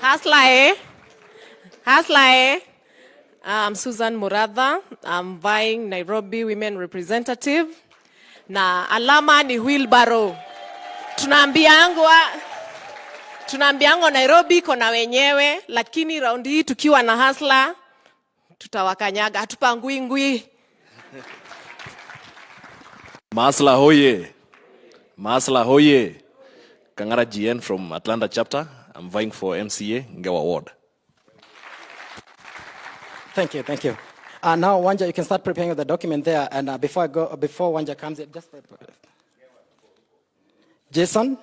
Haslae. I'm Susan Muratha. I'm vying Nairobi Women Representative. Na alama ni wheelbarrow. Tunaambiangwa Nairobi kona wenyewe, lakini raundi hii tukiwa na hasla, tutawakanyaga, hatupangui ngui. Masla hoye. Masla hoye. Kangara GN from Atlanta chapter. I'm vying for MCA Ngewa Ward. Thank you. Now, Wanja, you can start preparing the document there. And before Wanja comes in, just Jason,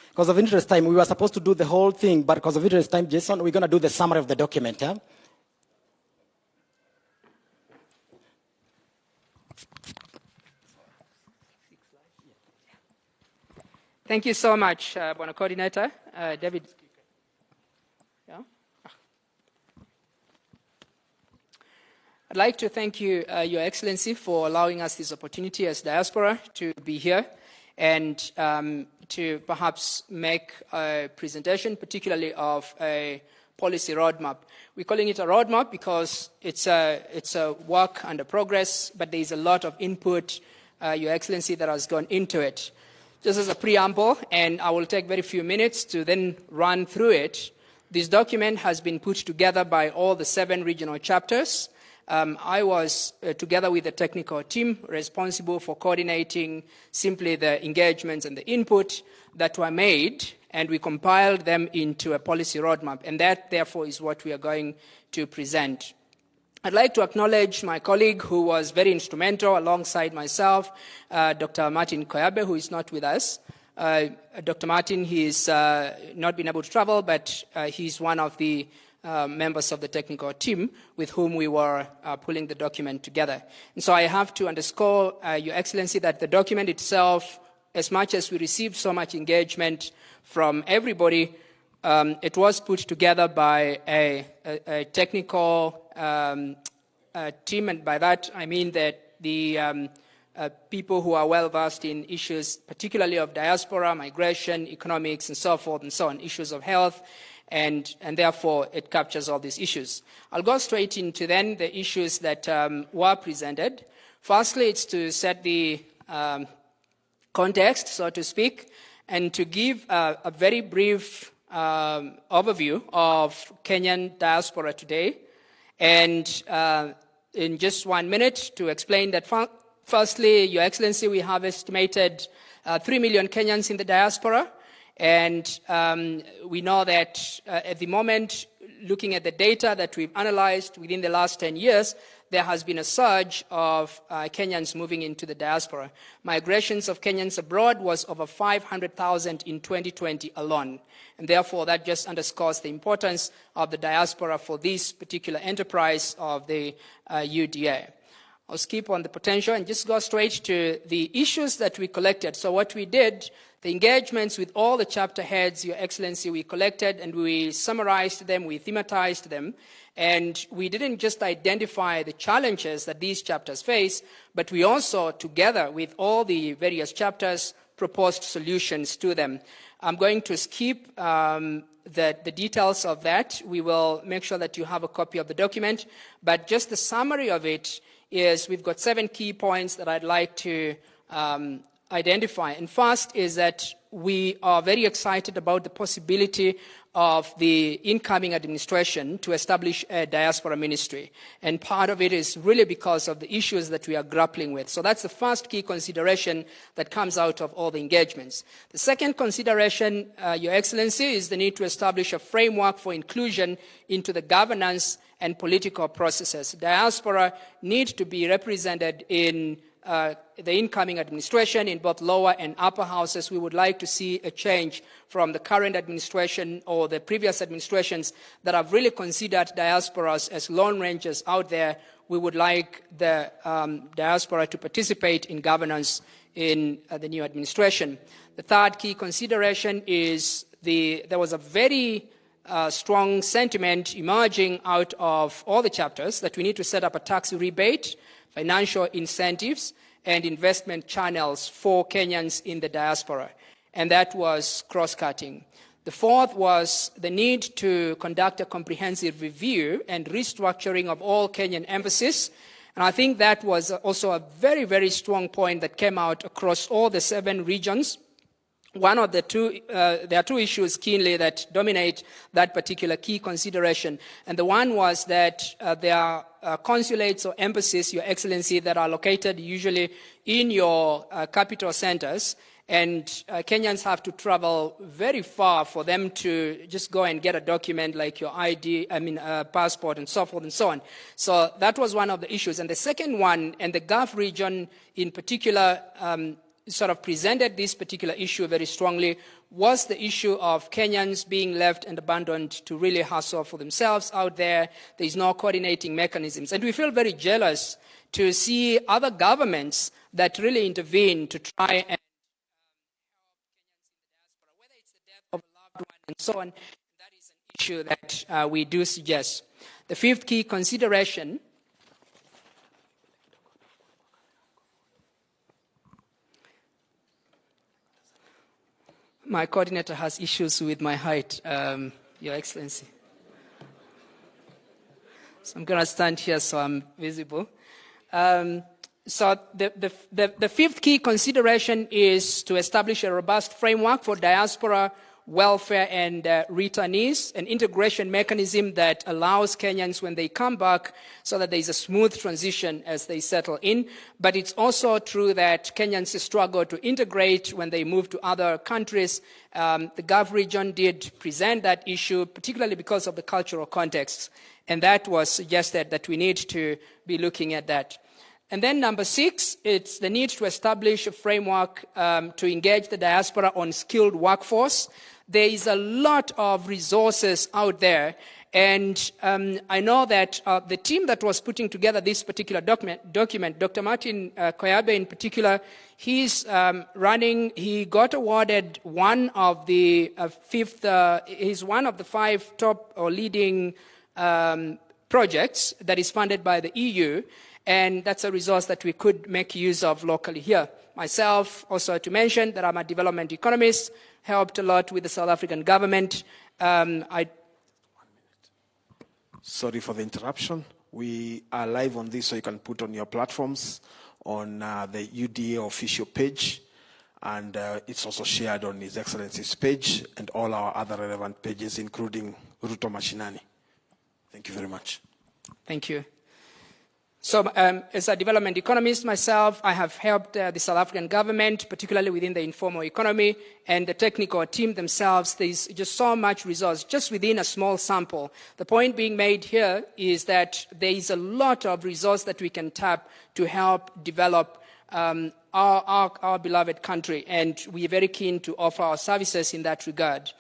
because of interest time, we were supposed to do the whole thing, but because of interest time, Jason, we're going to do the summary of the document. Yeah? Thank you so much, Bwana Coordinator. David. Yeah? I'd like to thank you, Your Excellency, for allowing us this opportunity as Diaspora to be here and to perhaps make a presentation, particularly of a policy roadmap. We're calling it a roadmap because it's a work under progress, but there is a lot of input, Your Excellency, that has gone into it. Just as a preamble, and I will take very few minutes to then run through it, this document has been put together by all the 7 regional chapters. I was, together with the technical team, responsible for coordinating simply the engagements and the input that were made, and we compiled them into a policy roadmap, and that, therefore, is what we are going to present. I'd like to acknowledge my colleague who was very instrumental alongside myself, Dr. Martin Koyabe, who is not with us. Dr. Martin, he's not been able to travel, but he's one of the members of the technical team with whom we were pulling the document together. And so I have to underscore, Your Excellency, that the document itself, as much as we received so much engagement from everybody, it was put together by a technical team, and by that I mean that the people who are well-versed in issues, particularly of diaspora, migration, economics, and so forth and so on, issues of health, and therefore it captures all these issues. I'll go straight into then the issues that were presented. Firstly, it's to set the context, so to speak, and to give a very brief overview of Kenyan diaspora today. And in just 1 minute to explain that, firstly, Your Excellency, we have estimated 3 million Kenyans in the diaspora. And we know that at the moment, looking at the data that we've analyzed within the last 10 years, there has been a surge of Kenyans moving into the diaspora. Migrations of Kenyans abroad was over 500,000 in 2020 alone. And therefore, that just underscores the importance of the diaspora for this particular enterprise of the UDA. I'll skip on the potential and just go straight to the issues that we collected. So what we did, the engagements with all the chapter heads, Your Excellency, we collected and we summarized them, we thematized them, and we didn't just identify the challenges that these chapters face, but we also, together with all the various chapters, proposed solutions to them. I'm going to skip the details of that. We will make sure that you have a copy of the document, but just the summary of it is we've got 7 key points that I'd like to identify. And first is that we are very excited about the possibility of the incoming administration to establish a diaspora ministry. And part of it is really because of the issues that we are grappling with. So that's the first key consideration that comes out of all the engagements. The second consideration, Your Excellency, is the need to establish a framework for inclusion into the governance and political processes. Diaspora need to be represented in the incoming administration in both lower and upper houses. We would like to see a change from the current administration or the previous administrations that have really considered diasporas as lone rangers out there. We would like the diaspora to participate in governance in the new administration. The third key consideration is there was a very strong sentiment emerging out of all the chapters that we need to set up a tax rebate, financial incentives, and investment channels for Kenyans in the diaspora. And that was cross-cutting. The fourth was the need to conduct a comprehensive review and restructuring of all Kenyan embassies. And I think that was also a very, very strong point that came out across all the 7 regions. One of the two, there are 2 issues keenly that dominate that particular key consideration. And the one was that there are consulates or embassies, Your Excellency, that are located usually in your capital centers. And Kenyans have to travel very far for them to just go and get a document like your ID, passport and so forth and so on. So that was one of the issues. And the second one, and the Gulf region in particular, sort of presented this particular issue very strongly, was the issue of Kenyans being left and abandoned to really hustle for themselves out there. There is no coordinating mechanisms. And we feel very jealous to see other governments that really intervene to try and and so on. That is an issue that we do suggest. The fifth key consideration my coordinator has issues with my height, Your Excellency. So I'm going to stand here so I'm visible. So the fifth key consideration is to establish a robust framework for diaspora welfare and returnees, an integration mechanism that allows Kenyans when they come back so that there is a smooth transition as they settle in. But it's also true that Kenyans struggle to integrate when they move to other countries. The Gulf region did present that issue, particularly because of the cultural context. And that was suggested that we need to be looking at that. And then number 6, it's the need to establish a framework to engage the diaspora on skilled workforce. There is a lot of resources out there, and I know that the team that was putting together this particular document, Dr. Martin Koyabe in particular, he's he got awarded one of the he's one of the 5 top or leading projects that is funded by the EU. And that's a resource that we could make use of locally here. Myself, also to mention that I'm a development economist, helped a lot with the South African government. Sorry for the interruption. We are live on this, so you can put on your platforms on the UDA official page. And it's also shared on His Excellency's page and all our other relevant pages, including Ruto Mashinani. Thank you very much. Thank you. So as a development economist myself, I have helped the South African government, particularly within the informal economy, and the technical team themselves. There's just so much resource, just within a small sample. The point being made here is that there is a lot of resource that we can tap to help develop our beloved country, and we are very keen to offer our services in that regard.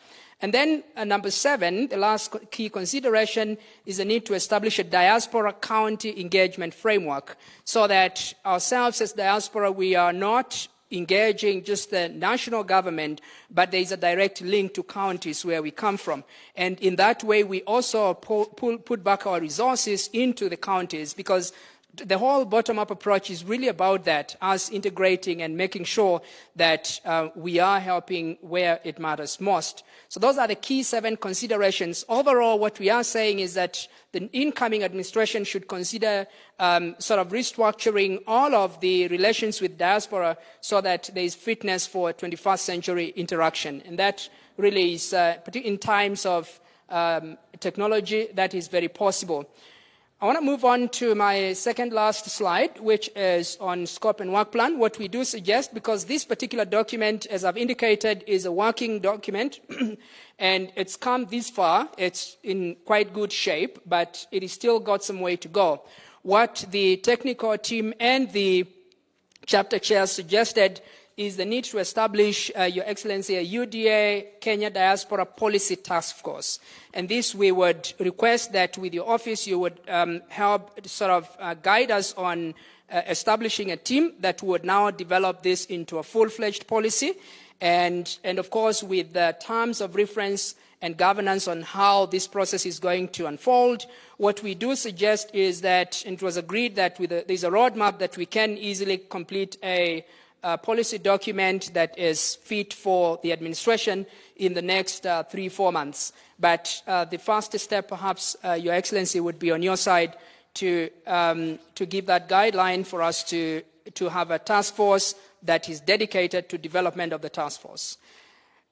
And then number 7, the last key consideration is the need to establish a diaspora county engagement framework so that ourselves as diaspora, we are not engaging just the national government, but there is a direct link to counties where we come from. And in that way, we also put back our resources into the counties, because the whole bottom-up approach is really about that, us integrating and making sure that we are helping where it matters most. So those are the key 7 considerations. Overall, what we are saying is that the incoming administration should consider sort of restructuring all of the relations with diaspora so that there is fitness for 21st century interaction. And that really is, in times of technology, that is very possible. I want to move on to my second last slide, which is on scope and work plan. What we do suggest, because this particular document, as I've indicated, is a working document, and it's come this far. It's in quite good shape, but it has still got some way to go. What the technical team and the chapter chair suggested is the need to establish, Your Excellency, a UDA Kenya Diaspora Policy Task Force. And this we would request that with your office you would help sort of guide us on establishing a team that would now develop this into a full-fledged policy. And of course, with the terms of reference and governance on how this process is going to unfold. What we do suggest is that, and it was agreed that there's a roadmap that we can easily complete a policy document that is fit for the administration in the next 3-4 months. But the first step, perhaps, Your Excellency, would be on your side to give that guideline for us to have a task force that is dedicated to development of the task force.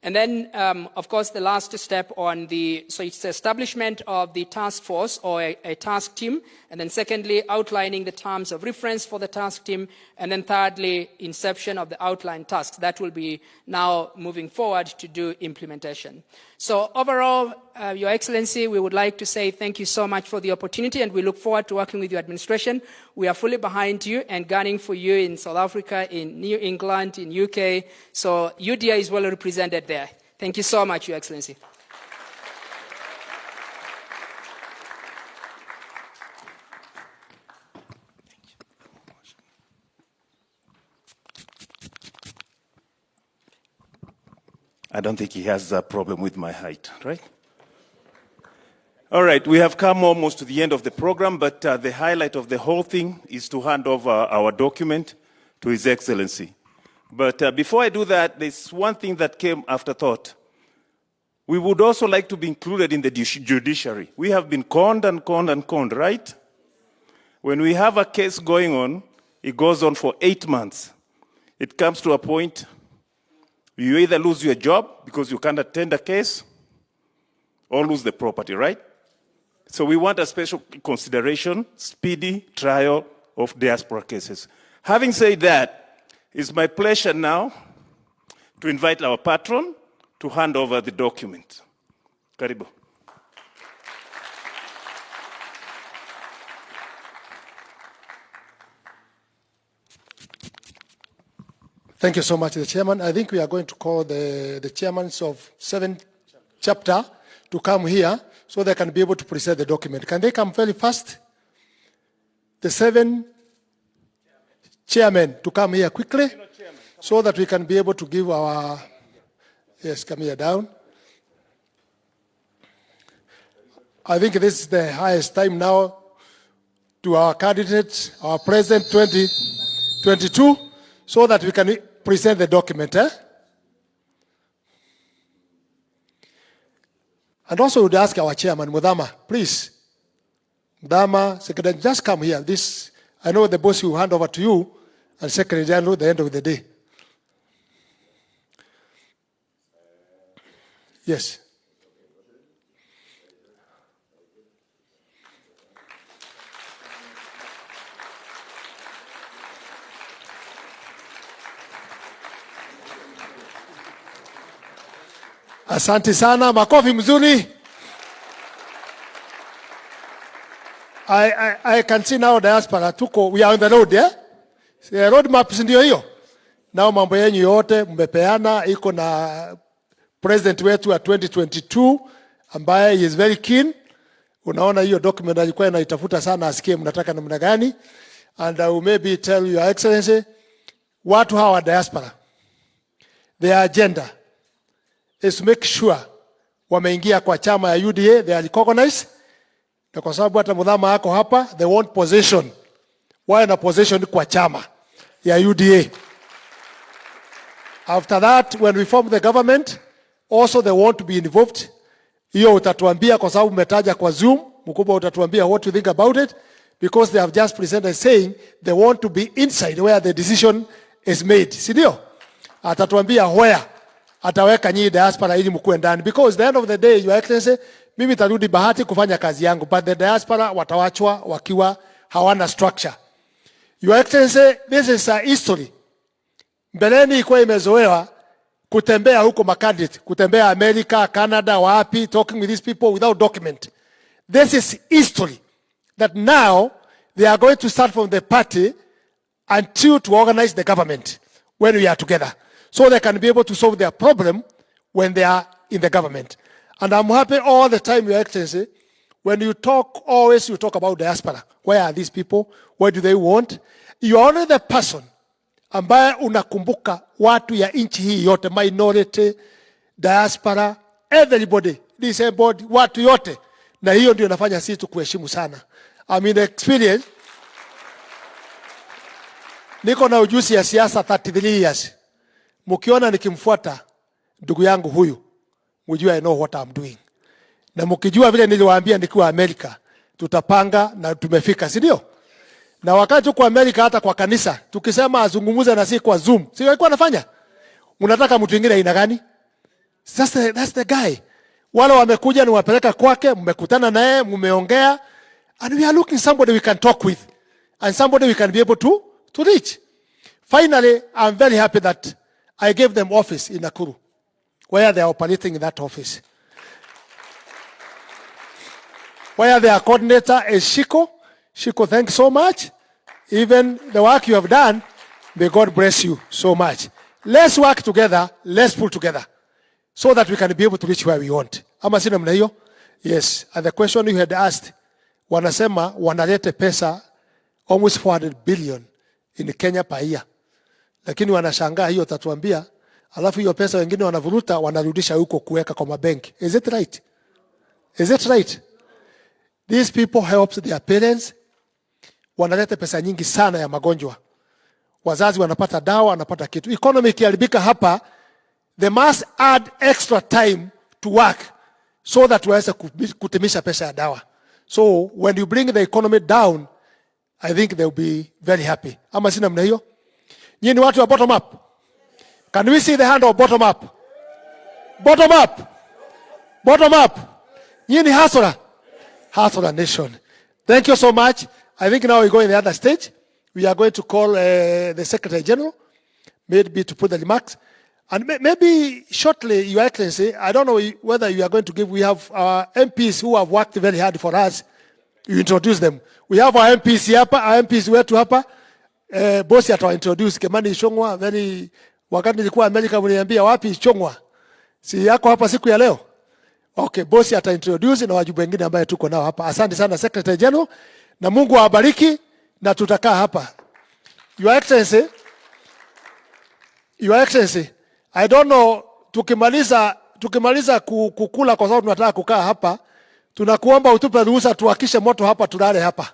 And then, of course, the last step on so it's the establishment of the task force or a task team. And then secondly, outlining the terms of reference for the task team. And then thirdly, inception of the outlined tasks. That will be now moving forward to do implementation. So overall, Your Excellency, we would like to say thank you so much for the opportunity, and we look forward to working with your administration. We are fully behind you and gunning for you in South Africa, in New England, in UK. So UDA is well represented there. Thank you so much, Your Excellency. I don't think he has a problem with my height, right? All right, we have come almost to the end of the program, but the highlight of the whole thing is to hand over our document to His Excellency. But before I do that, there's one thing that came after thought. We would also like to be included in the judiciary. We have been conned and conned and conned, right? When we have a case going on, it goes on for 8 months. It comes to a point you either lose your job because you can't attend a case or lose the property, right? So we want a special consideration, speedy trial of diaspora cases. Having said that, it's my pleasure now to invite our patron to hand over the document. Karibu. Thank you so much, the chairman. I think we are going to call the chairmen of 7th chapter to come here so they can be able to present the document. Can they come very fast? The 7 chairmen to come here quickly so that we can be able to give our... Yes, come here down. I think this is the highest time now to our candidate, our president 2022, so that we can present the document. And also would ask our chairman, Mudama, please. Mudama, secretary, just come here. This, I know the boss will hand over to you, and secretary general at the end of the day. Yes. Asante sana, makofi mzuri. I can see now diaspora tuko, we are on the road, yeah? The road map ndio hiyo. Nao mambo yenu yote mmepeana, iko na president wetu wa 2022 ambaye is very keen. Unaona hiyo document alikuwa anaitafuta sana asikie mnataka namna gani. And I will maybe tell Your Excellency, watu hawa diaspora, their agenda is to make sure wameingia kwa chama ya UDA, they are recognized. Na kwa sababu hata Mudhama yako hapa, they want possession. Wawe na possession kwa chama ya UDA. After that, when we form the government, also they want to be involved. Hiyo utatuambia kwa sababu umetaja kwa Zoom, mkubwa utatuambia what you think about it, because they have just presented saying they want to be inside where the decision is made. Si ndio? Atatuambia where ataweka nyinyi diaspora ili mkue ndani, because the end of the day, Your Excellency, mimi tarudi bahati kufanya kazi yangu, but the diaspora watawachwa wakiwa hawana structure. Your Excellency, this is a history. Mbeleni ilikuwa imezoewa kutembea huko makandidate, kutembea America, Canada, wapi, talking with these people without document. This is history that now they are going to start from the party until to organize the government when we are together, so they can be able to solve their problem when they are in the government. And I'm happy all the time, Your Excellency, when you talk, always you talk about diaspora. Where are these people? What do they want? You are only the person ambaye unakumbuka watu ya nchi hii yote, minority, diaspora, everybody, disabled, watu yote. Na hiyo ndio nafanya sisi tukuheshimu sana. I mean, experience. niko na ujuzi ya siasa 33 years. Mkiona nikimfuata ndugu yangu huyu, mjue I know what I'm doing. Na mkijua vile niliwaambia nikiwa Amerika, tutapanga na tumefika, si ndio? Na wakati tuko Amerika hata kwa kanisa, tukisema azungumuze na sisi kwa Zoom, si alikuwa anafanya? Unataka mtu mwingine aina gani? That's the guy. Wale wamekuja ni wapeleka kwake, mmekutana naye, mmeongea, and we are looking somebody we can talk with and somebody we can be able to reach. Finally, I'm very happy that I gave them office in Nakuru, where they are operating in that office. Where their coordinator is Shiko. Shiko, thanks so much. Even the work you have done, may God bless you so much. Let's work together, let's pull together, so that we can be able to reach where we want. Ama sina mna hiyo? Yes, and the question you had asked, wanasema wanalete pesa almost 400 billion in Kenya per year. Lakini wanashangaa hiyo tatuambia, alafu hiyo pesa wengine wanavuruta wanarudisha huko kuweka kwa mabenki. Is it right? Is it right? These people help their parents. Wanaleta pesa nyingi sana ya magonjwa. Wazazi wanapata dawa, wanapata kitu. Economy ikiharibika hapa, they must add extra time to work so that waweze kutimisha pesa ya dawa. So when you bring the economy down, I think they'll be very happy. Ama sina mna hiyo? Nyinyi ni watu wa bottom up. Can we see the hand of bottom up? Bottom up. Bottom up. Nyinyi ni hustler nation. Thank you so much. I think now we go in the other stage. We are going to call the Secretary General, maybe to put the remarks. And maybe shortly, Your Excellency, I don't know whether you are going to give, we have our MPs who have worked very hard for us. You introduce them. We have our MPs hapa, our MPs wetu hapa. Bosi atawa introduce Kimani Ichung'wah, very, wakati nilikuwa Amerika mniambia wapi Ichung'wah? Si yako hapa siku ya leo? Okay, bosi ata introduce na wajibu wengine ambaye tuko nao hapa. Asante sana Secretary General, na Mungu awabariki na tutakaa hapa. Your Excellency, I don't know, tukimaliza kukula kwa sababu tunataka kukaa hapa, tunakuomba utupe ruhusa tuwakishe moto hapa, tulale hapa.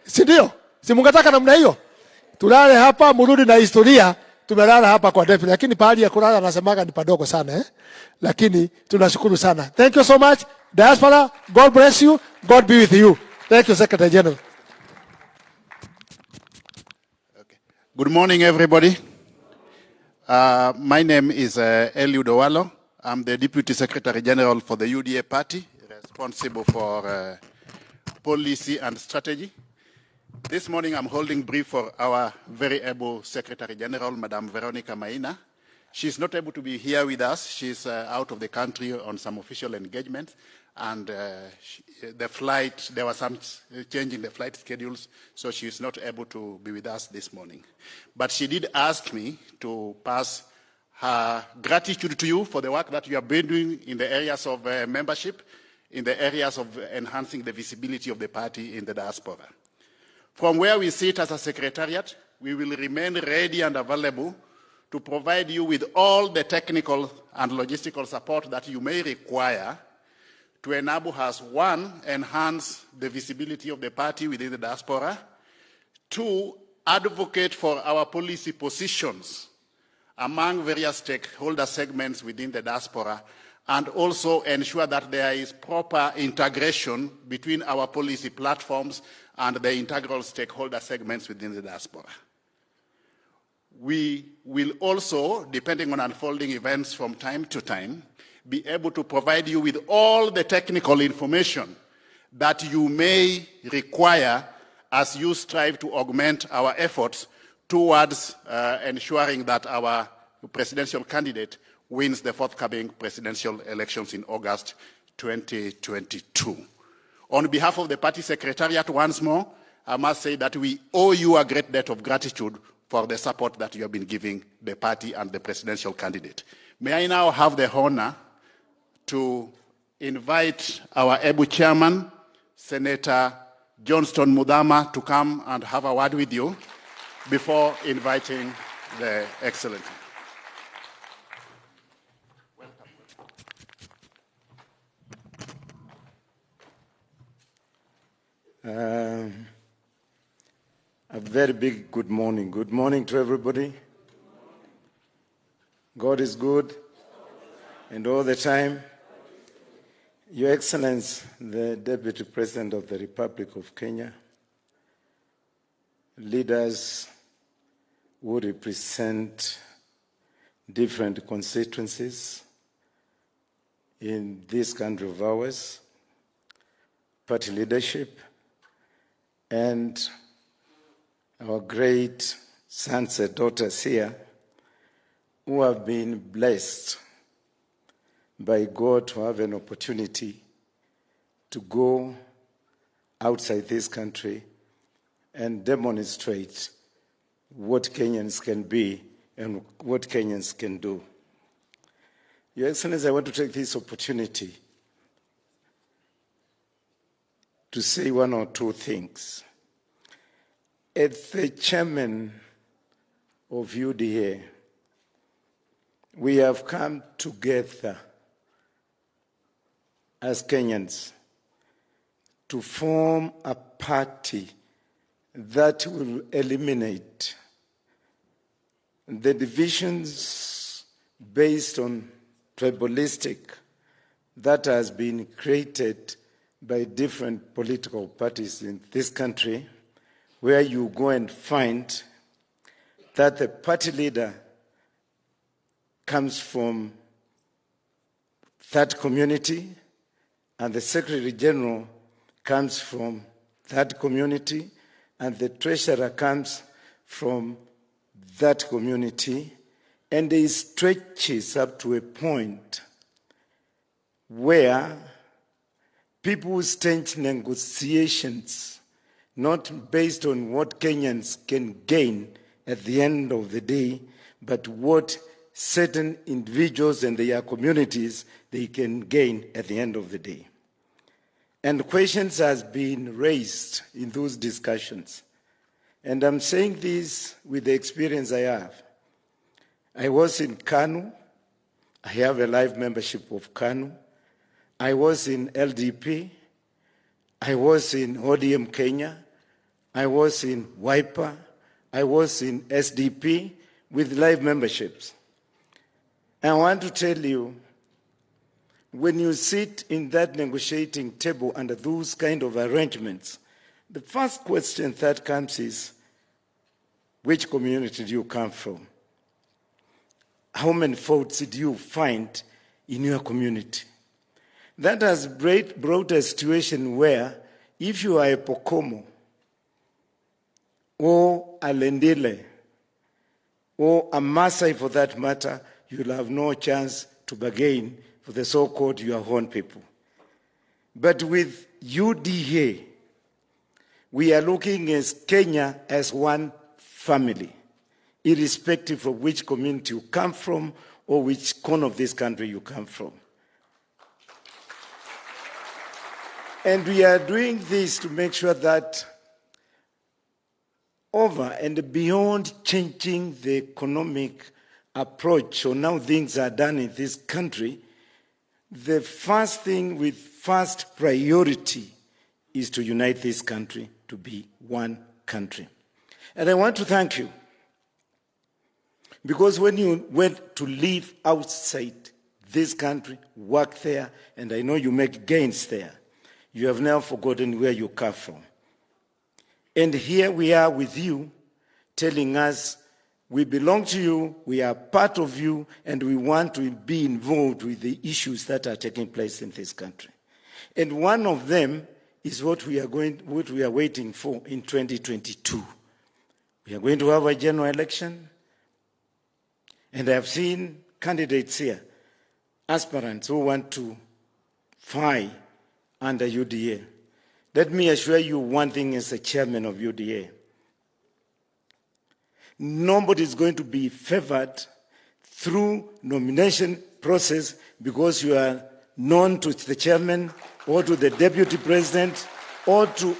Si ndio? Si mungetaka namna hiyo? Tulale hapa, murudi na historia, tumelala hapa kwa deputy, lakini pahali ya kulala nasemaga ni padogo sana Lakini tunashukuru sana. Thank you so much. Diaspora, God bless you. God be with you. Thank you, Secretary General. Okay. Good morning, everybody. My name is Eliud Owalo. I'm the Deputy Secretary General for the UDA party, responsible for policy and strategy. This morning, I'm holding brief for our very able Secretary General, Madam Veronica Maina. She's not able to be here with us. She's out of the country on some official engagements, and the flight, there was some change in the flight schedules, so she's not able to be with us this morning. But she did ask me to pass her gratitude to you for the work that you have been doing in the areas of membership, in the areas of enhancing the visibility of the party in the diaspora. From where we sit as a secretariat, we will remain ready and available to provide you with all the technical and logistical support that you may require to enable us, one, enhance the visibility of the party within the diaspora, two, advocate for our policy positions among various stakeholder segments within the diaspora, and also ensure that there is proper integration between our policy platforms and the integral stakeholder segments within the diaspora. We will also, depending on unfolding events from time to time, be able to provide you with all the technical information that you may require as you strive to augment our efforts towards ensuring that our presidential candidate wins the forthcoming presidential elections in August 2022. On behalf of the party secretariat, once more, I must say that we owe you a great debt of gratitude for the support that you have been giving the party and the presidential candidate. May I now have the honor to invite our able chairman, Senator Johnston Mudama, to come and have a word with you before inviting the Excellency. A very big good morning. Good morning to everybody. God is good, and all the time. Your Excellency, the Deputy President of the Republic of Kenya, leaders who represent different constituencies in this country of ours, party leadership, and our great sons and daughters here who have been blessed by God to have an opportunity to go outside this country and demonstrate what Kenyans can be and what Kenyans can do. Your Excellency, I want to take this opportunity to say one or two things. As the chairman of UDA, we have come together as Kenyans to form a party that will eliminate the divisions based on tribalistic that has been created by different political parties in this country, where you go and find that the party leader comes from that community and the Secretary General comes from that community and the Treasurer comes from that community, and it stretches up to a point where people stage negotiations not based on what Kenyans can gain at the end of the day, but what certain individuals and their communities they can gain at the end of the day. And questions have been raised in those discussions. And I'm saying this with the experience I have. I was in KANU. I have a live membership of KANU. I was in LDP. I was in ODM Kenya. I was in WIPA. I was in SDP with live memberships. I want to tell you, when you sit in that negotiating table under those kind of arrangements, the first question that comes is, which community do you come from? How many faults did you find in your community? That has brought a situation where if you are a Pokomo or a Lendile or a Maasai for that matter, you'll have no chance to bargain for the so-called your own people. But with UDA, we are looking at Kenya as one family, irrespective of which community you come from or which corner of this country you come from. And we are doing this to make sure that over and beyond changing the economic approach on how things are done in this country, the first thing with first priority is to unite this country to be one country. And I want to thank you, because when you went to live outside this country, work there, and I know you make gains there, you have never forgotten where you come from. And here we are with you, telling us we belong to you, we are part of you, and we want to be involved with the issues that are taking place in this country. And one of them is what we are waiting for in 2022. We are going to have a general election, and I have seen candidates here, aspirants who want to fight under UDA. Let me assure you one thing as the chairman of UDA. Nobody is going to be favored through nomination process because you are known to the chairman or to the deputy president or to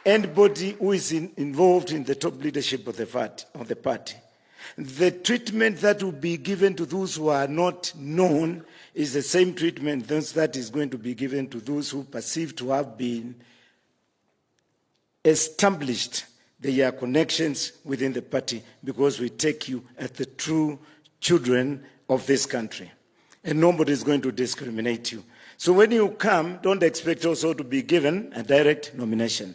anybody who is involved in the top leadership of the party. The treatment that will be given to those who are not known is the same treatment that is going to be given to those who perceive to have been established their connections within the party, because we take you as the true children of this country. And nobody is going to discriminate you. So when you come, don't expect also to be given a direct nomination.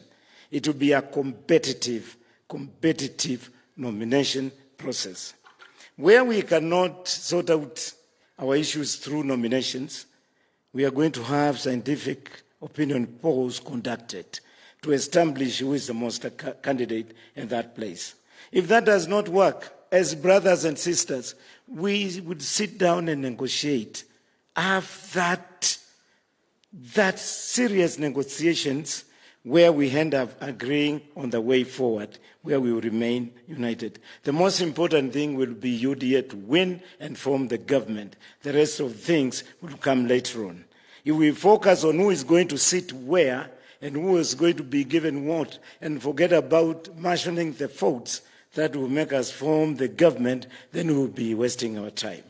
It will be a competitive nomination process. Where we cannot sort out our issues through nominations, we are going to have scientific opinion polls conducted to establish who is the most candidate in that place. If that does not work, as brothers and sisters, we would sit down and negotiate, have that serious negotiations where we end up agreeing on the way forward, where we will remain united. The most important thing will be UDA to win and form the government. The rest of things will come later on. If we focus on who is going to sit where and who is going to be given what, and forget about marshalling the votes that will make us form the government, then we will be wasting our time.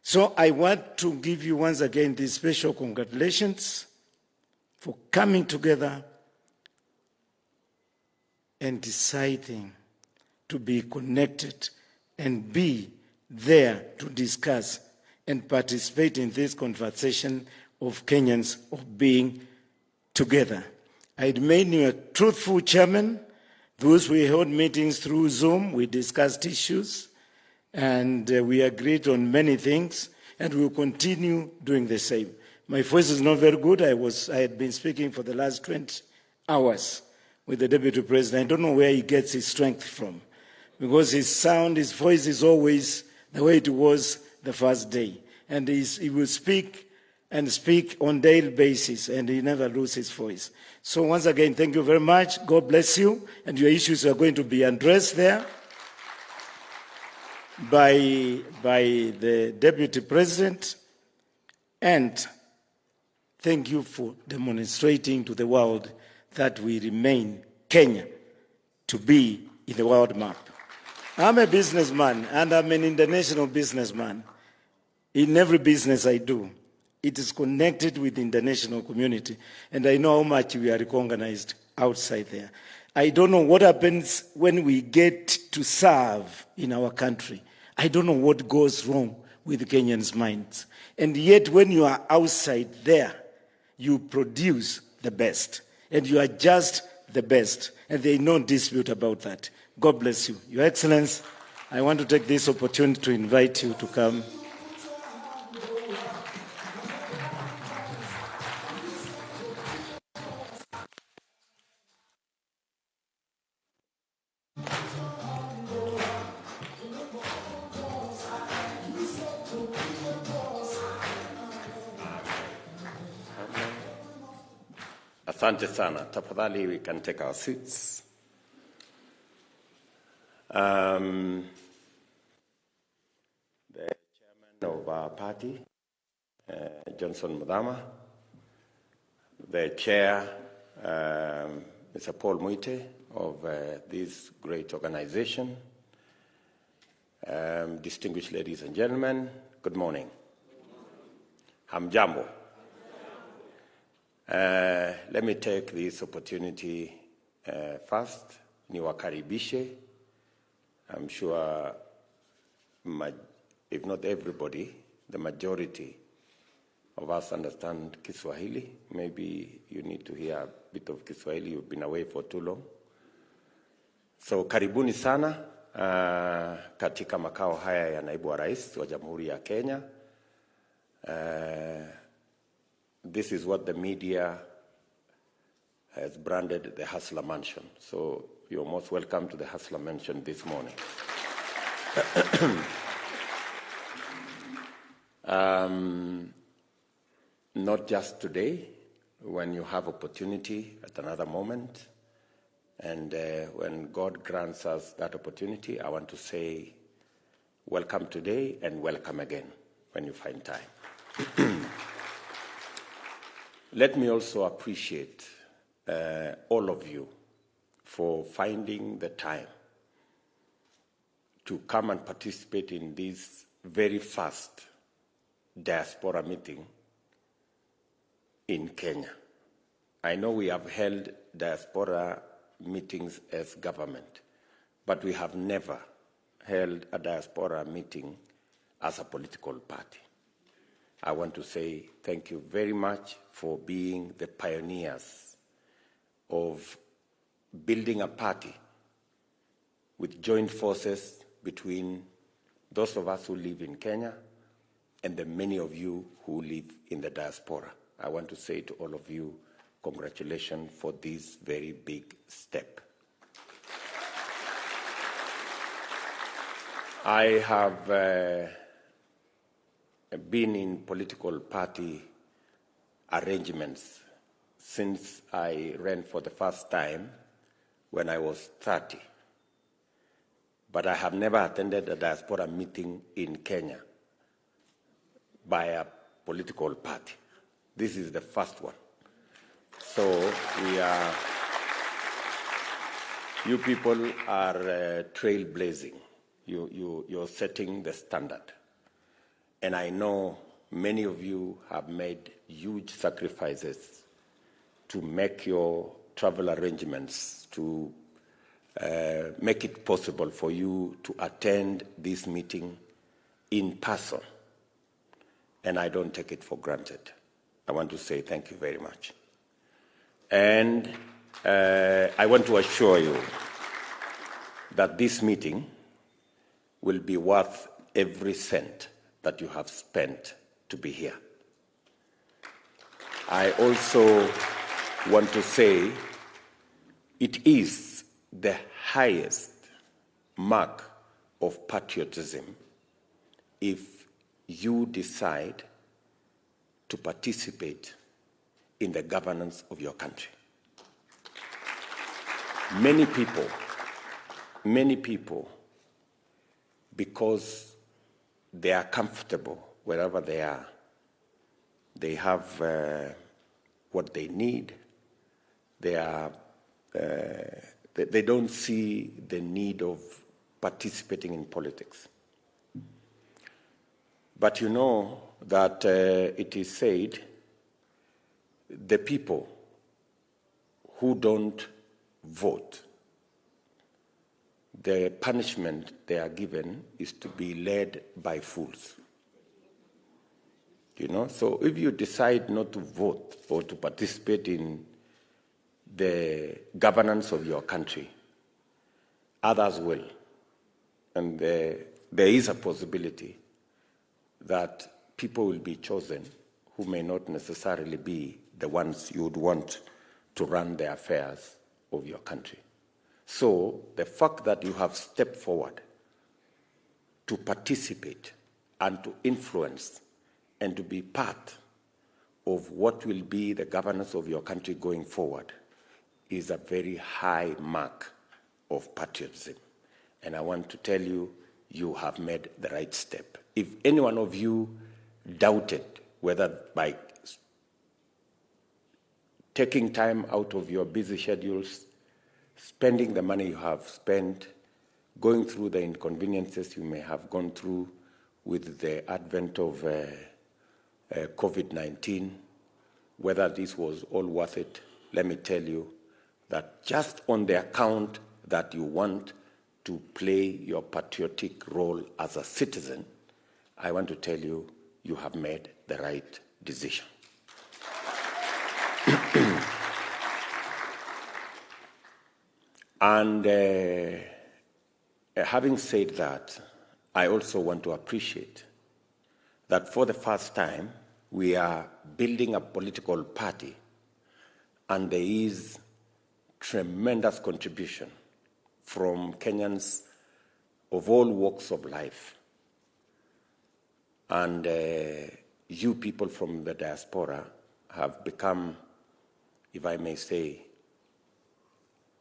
So I want to give you once again these special congratulations for coming together and deciding to be connected and be there to discuss and participate in this conversation of Kenyans of being together. I made you a truthful chairman. Those we held meetings through Zoom, we discussed issues, and we agreed on many things, and we will continue doing the same. My voice is not very good. I had been speaking for the last 20 hours with the Deputy President. I don't know where he gets his strength from, because his sound, his voice is always the way it was the first day. And he will speak and speak on a daily basis, and he never loses his voice. So once again, thank you very much. God bless you, and your issues are going to be addressed there by the Deputy President. And thank you for demonstrating to the world that we remain Kenya to be in the world map. I'm a businessman, and I'm an international businessman. In every business I do, it is connected with the international community, and I know how much we are recognized outside there. I don't know what happens when we get to serve in our country. I don't know what goes wrong with Kenyans' minds. And yet, when you are outside there, you produce the best, and you are just the best, and there is no dispute about that. God bless you. Your Excellency, I want to take this opportunity to invite you to come. Asante sana. Tafadhali, we can take our seats. The chairman of our party, Johnson Mudama, the chair, Mr. Paul Muite, of this great organization, distinguished ladies and gentlemen, good morning. Hamjambo. Let me take this opportunity first, niwakaribishe. I'm sure, if not everybody, the majority of us understand Kiswahili. Maybe you need to hear a bit of Kiswahili. You've been away for too long. So karibuni sana katika makao haya ya naibu wa rais wa Jamhuri ya Kenya. This is what the media has branded the Hustler Mansion. So you're most welcome to the Hustler Mansion this morning. Not just today, when you have opportunity at another moment, and when God grants us that opportunity, I want to say welcome today and welcome again when you find time. Let me also appreciate all of you for finding the time to come and participate in this very first Diaspora meeting in Kenya. I know we have held diaspora meetings as government, but we have never held a diaspora meeting as a political party. I want to say thank you very much for being the pioneers of building a party with joint forces between those of us who live in Kenya and the many of you who live in the diaspora. I want to say to all of you, congratulations for this very big step. I have been in political party arrangements since I ran for the first time when I was 30. But I have never attended a diaspora meeting in Kenya by a political party. This is the first one. So you people are trailblazing. You're setting the standard. And I know many of you have made huge sacrifices to make your travel arrangements, to make it possible for you to attend this meeting in person. And I don't take it for granted. I want to say thank you very much. And I want to assure you that this meeting will be worth every cent that you have spent to be here. I also want to say it is the highest mark of patriotism if you decide to participate in the governance of your country. Many people, because they are comfortable wherever they are, they have what they need, they don't see the need of participating in politics. But you know that it is said the people who don't vote, the punishment they are given is to be led by fools. You know, so if you decide not to vote or to participate in the governance of your country, others will. And there is a possibility that people will be chosen who may not necessarily be the ones you would want to run the affairs of your country. So the fact that you have stepped forward to participate and to influence and to be part of what will be the governance of your country going forward is a very high mark of patriotism. And I want to tell you, you have made the right step. If any one of you doubted whether by taking time out of your busy schedules, spending the money you have spent, going through the inconveniences you may have gone through with the advent of COVID-19, whether this was all worth it, let me tell you that just on the account that you want to play your patriotic role as a citizen, I want to tell you, you have made the right decision. And having said that, I also want to appreciate that for the first time, we are building a political party, and there is tremendous contribution from Kenyans of all walks of life. And you people from the diaspora have become, if I may say,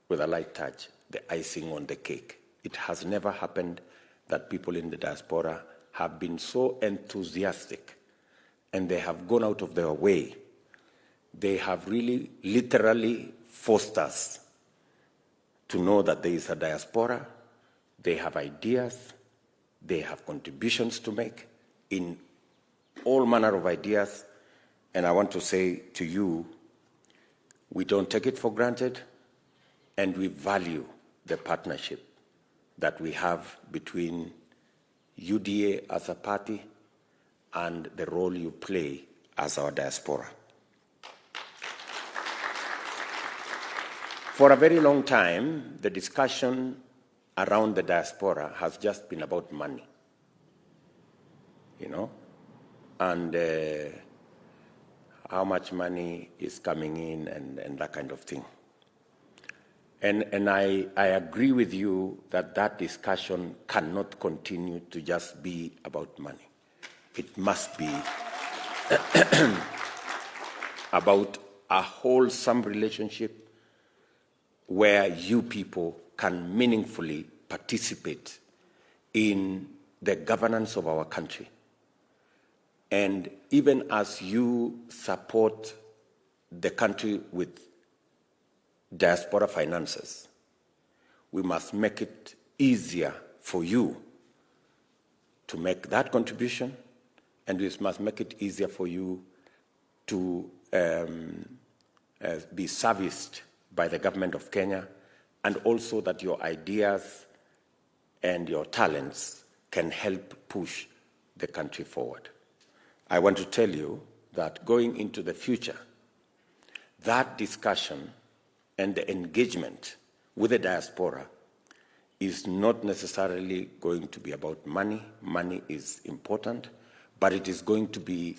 with a light touch, the icing on the cake. It has never happened that people in the diaspora have been so enthusiastic and they have gone out of their way. They have really literally forced us to know that there is a diaspora, they have ideas, they have contributions to make in all manner of ideas. And I want to say to you, We don't take it for granted, and we value the partnership that we have between UDA as a party and the role you play as our diaspora. For a very long time, the discussion around the diaspora has just been about money, and how much money is coming in and that kind of thing. And I agree with you that that discussion cannot continue to just be about money. It must be about a wholesome relationship where you people can meaningfully participate in the governance of our country. And even as you support the country with diaspora finances, we must make it easier for you to make that contribution, and we must make it easier for you to be serviced by the government of Kenya, and also that your ideas and your talents can help push the country forward. I want to tell you that going into the future, that discussion and the engagement with the diaspora is not necessarily going to be about money. Money is important, but it is going to be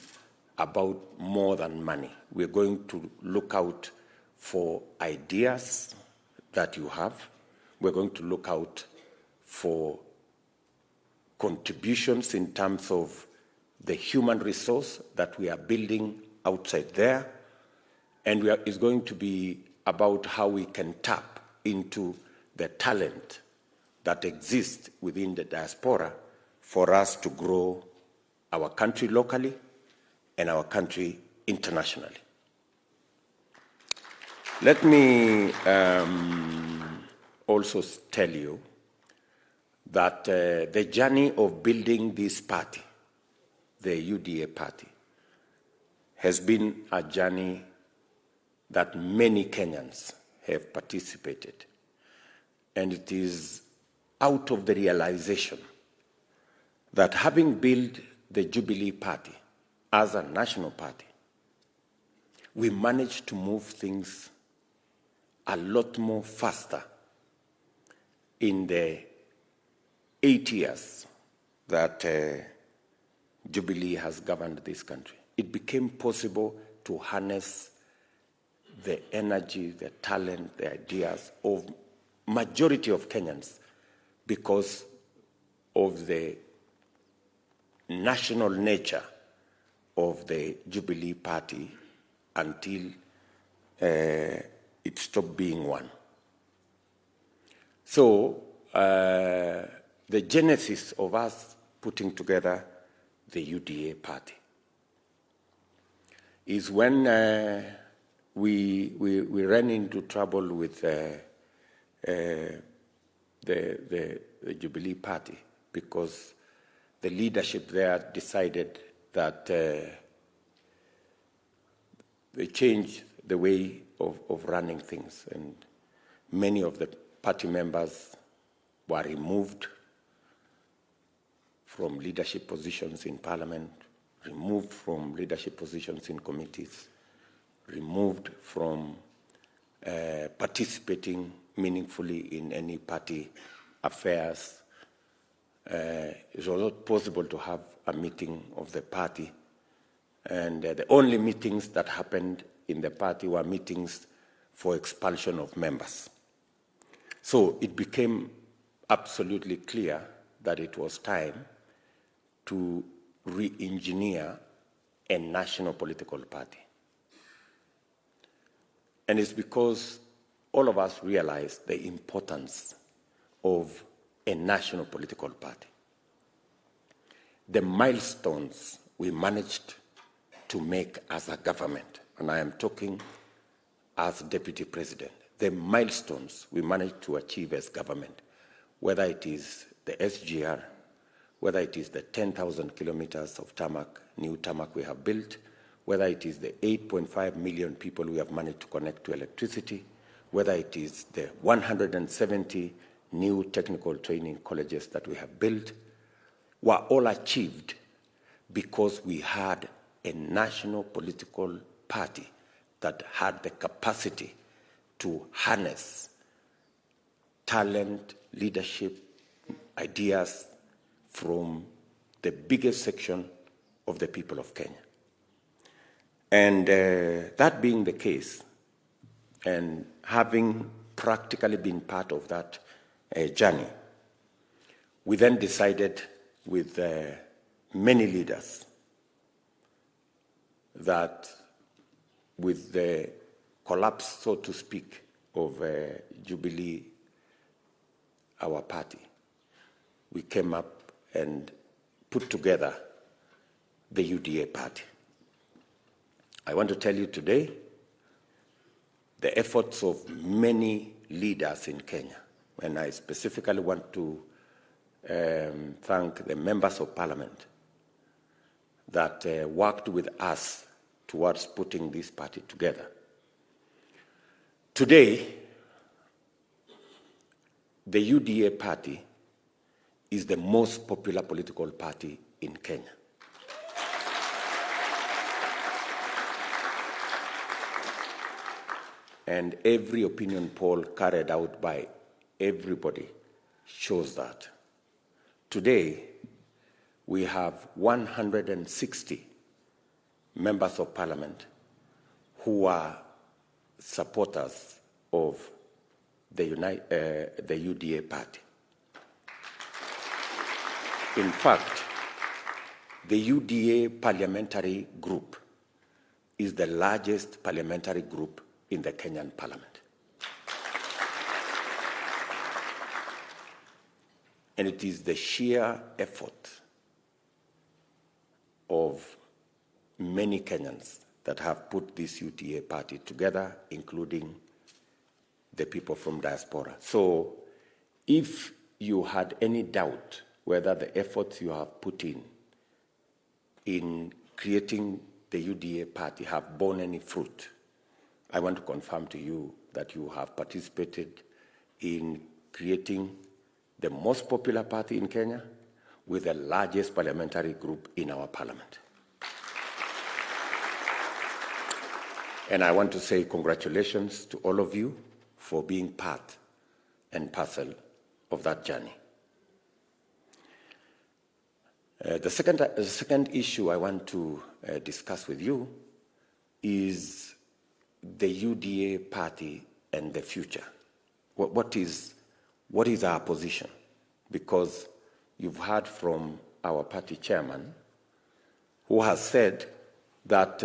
about more than money. We're going to look out for ideas that you have. We're going to look out for contributions in terms of the human resource that we are building outside there. And it's going to be about how we can tap into the talent that exists within the diaspora for us to grow our country locally and our country internationally. Let me also tell you that the journey of building this party, the UDA party, has been a journey that many Kenyans have participated. And it is out of the realization that having built the Jubilee Party as a national party, we managed to move things a lot more faster in the 8 years that Jubilee has governed this country. It became possible to harness the energy, the talent, the ideas of majority of Kenyans because of the national nature of the Jubilee Party until it stopped being one. So the genesis of us putting together the UDA party is when we ran into trouble with the Jubilee Party because the leadership there decided that they changed the way of running things, and many of the party members were removed from leadership positions in parliament, removed from leadership positions in committees, removed from participating meaningfully in any party affairs. It was not possible to have a meeting of the party, and the only meetings that happened in the party were meetings for expulsion of members. So it became absolutely clear that it was time to re-engineer a national political party. And it's because all of us realized the importance of a national political party. The milestones we managed to make as a government, and I am talking as deputy president, the milestones we managed to achieve as government, whether it is the SGR, whether it is the 10,000 kilometers of tarmac, new tarmac we have built, whether it is the 8.5 million people we have managed to connect to electricity, whether it is the 170 new technical training colleges that we have built, were all achieved because we had a national political party that had the capacity to harness talent, leadership, ideas from the biggest section of the people of Kenya. And that being the case, and having practically been part of that journey, we then decided with many leaders that with the collapse, so to speak, of Jubilee, our party, we came up and put together the UDA party. I want to tell you today the efforts of many leaders in Kenya, and I specifically want to thank the members of parliament that worked with us towards putting this party together. Today, the UDA party is the most popular political party in Kenya. And every opinion poll carried out by everybody shows that. Today, we have 160 members of parliament who are supporters of the UDA party. In fact, the UDA parliamentary group is the largest parliamentary group in the Kenyan parliament. And it is the sheer effort of many Kenyans that have put this UDA party together, including the people from Diaspora. So if you had any doubt whether the efforts you have put in creating the UDA party have borne any fruit, I want to confirm to you that you have participated in creating the most popular party in Kenya with the largest parliamentary group in our parliament. And I want to say congratulations to all of you for being part and parcel of that journey. The second issue I want to discuss with you is the UDA party and the future. What is our position? Because you've heard from our party chairman, who has said that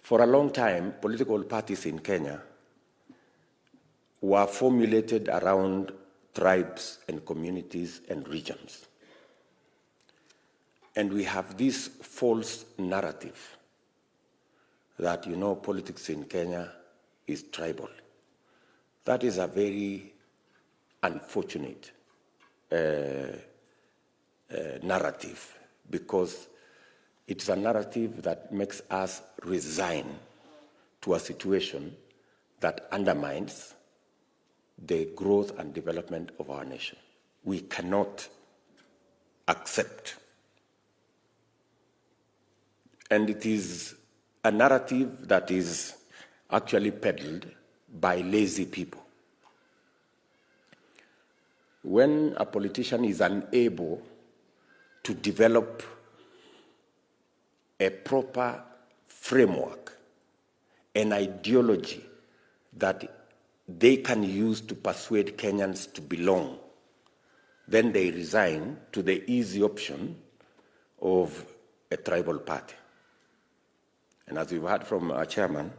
for a long time, political parties in Kenya were formulated around tribes and communities and regions. And we have this false narrative that, you know, politics in Kenya is tribal. That is a very unfortunate narrative, because it's a narrative that makes us resign to a situation that undermines the growth and development of our nation. We cannot accept. And it is a narrative that is actually peddled by lazy people. When a politician is unable to develop a proper framework, an ideology that they can use to persuade Kenyans to belong, then they resign to the easy option of a tribal party. And as we've heard from our chairman,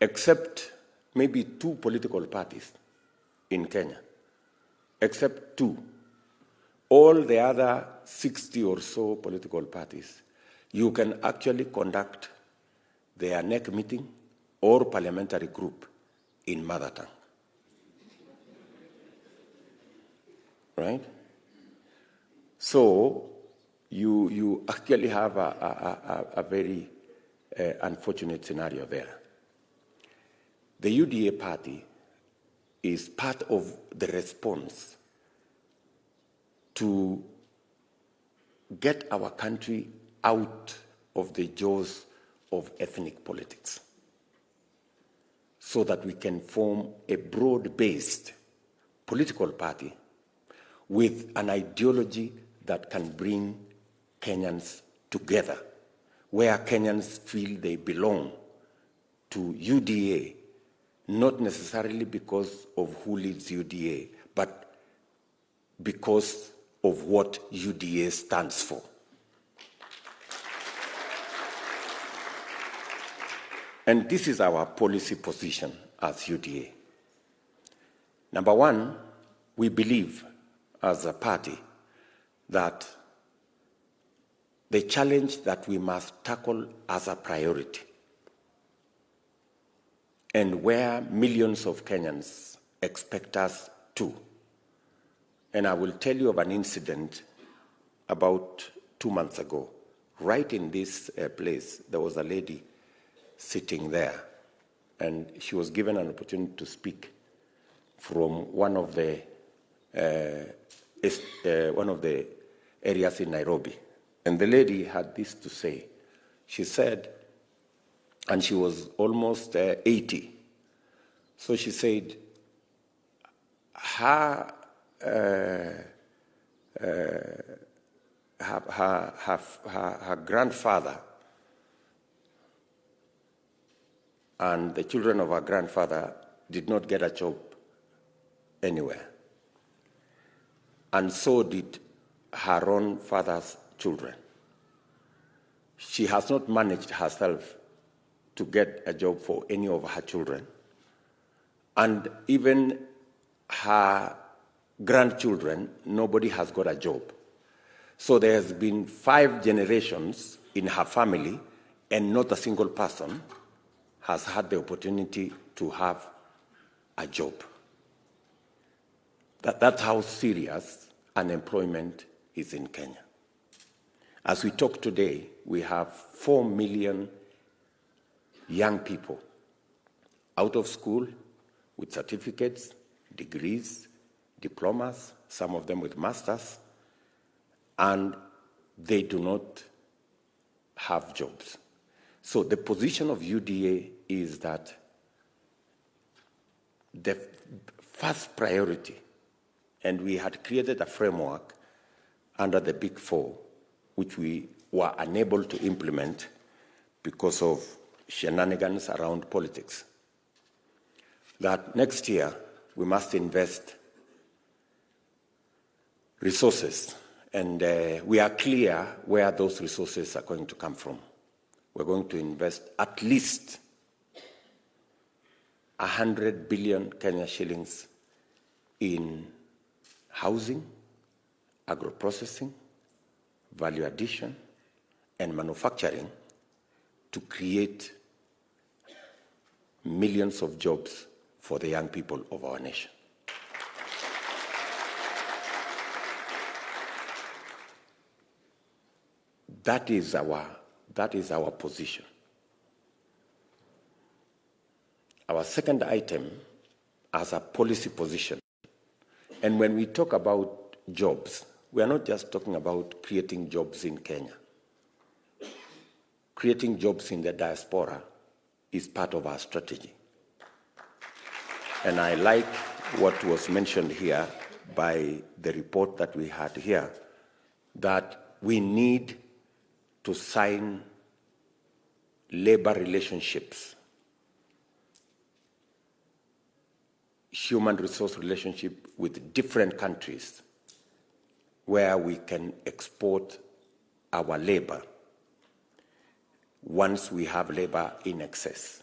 except maybe 2 political parties in Kenya, except 2, all the other 60 or so political parties, you can actually conduct their NEC meeting or parliamentary group in mother tongue. Right? So you actually have a very unfortunate scenario there. The UDA party is part of the response to get our country out of the jaws of ethnic politics so that we can form a broad-based political party with an ideology that can bring Kenyans together, where Kenyans feel they belong to UDA, not necessarily because of who leads UDA, but because of what UDA stands for. And this is our policy position as UDA. Number one, we believe as a party that the challenge that we must tackle as a priority, and where millions of Kenyans expect us to. And I will tell you of an incident about 2 months ago. Right in this place, there was a lady sitting there, and she was given an opportunity to speak from one of the areas in Nairobi. And the lady had this to say. She said, and she was almost 80. So she said, her grandfather and the children of her grandfather did not get a job anywhere. And so did her own father's children. She has not managed herself to get a job for any of her children. And even her grandchildren, nobody has got a job. So there has been 5 generations in her family, and not a single person has had the opportunity to have a job. That's how serious unemployment is in Kenya. As we talk today, we have 4 million young people out of school with certificates, degrees, diplomas, some of them with masters, and they do not have jobs. So the position of UDA is that the first priority, and we had created a framework under the Big Four, which we were unable to implement because of shenanigans around politics, that next year we must invest resources, and we are clear where those resources are going to come from. We're going to invest at least 100 billion Kenya shillings in housing, agro-processing, value addition, and manufacturing to create millions of jobs for the young people of our nation. That is our position. Our second item as a policy position, and when we talk about jobs, we are not just talking about creating jobs in Kenya. Creating jobs in the diaspora is part of our strategy. And I like what was mentioned here by the report that we had here, that we need to sign labor relationships, human resource relationship with different countries where we can export our labor once we have labor in excess.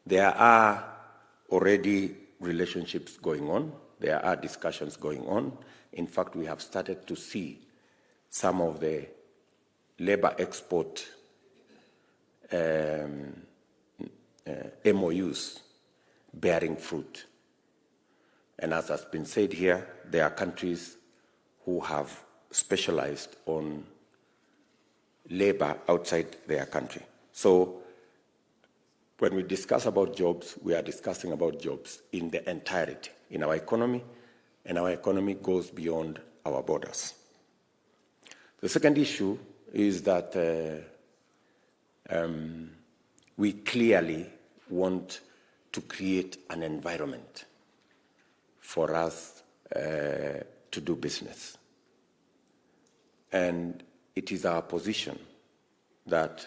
There are already relationships going on. There are discussions going on. In fact, we have started to see some of the labor export MOUs bearing fruit. And as has been said here, there are countries who have specialized on labor outside their country. So when we discuss about jobs, we are discussing about jobs in the entirety, in our economy, and our economy goes beyond our borders. The second issue is that we clearly want to create an environment for us to do business. And it is our position that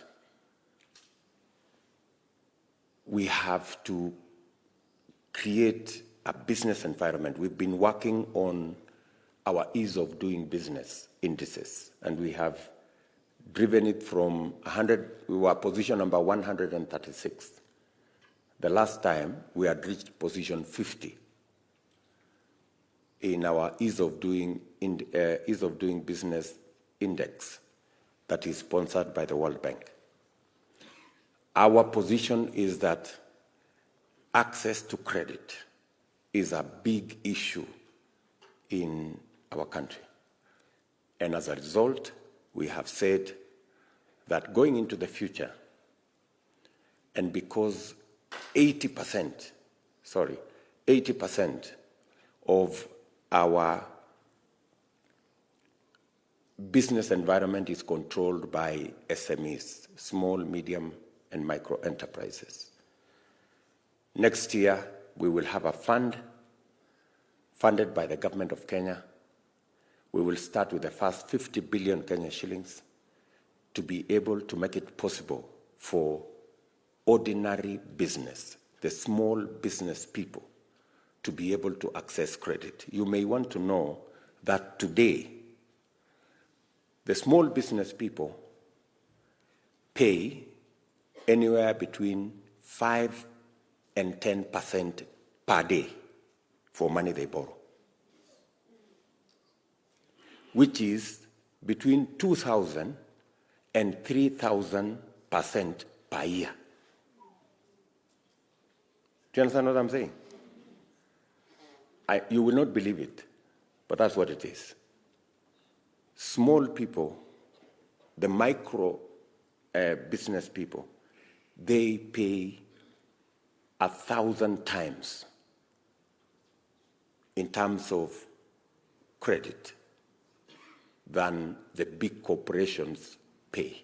we have to create a business environment. We've been working on our ease of doing business indices, and we have driven it from 100, we were position number 136. The last time we had reached position 50 in our ease of doing business index that is sponsored by the World Bank. Our position is that access to credit is a big issue in our country. And as a result, we have said that going into the future, and because 80% of our business environment is controlled by SMEs, small, medium, and micro enterprises. Next year, we will have a fund funded by the government of Kenya. We will start with the first 50 billion Kenya shillings to be able to make it possible for ordinary business, the small business people, to be able to access credit. You may want to know that today, the small business people pay anywhere between 5 and 10% per day for money they borrow, which is between 2,000 and 3,000% per year. Do you understand what I'm saying? You will not believe it, but that's what it is. Small people, the micro business people, they pay 1,000 times in terms of credit than the big corporations pay,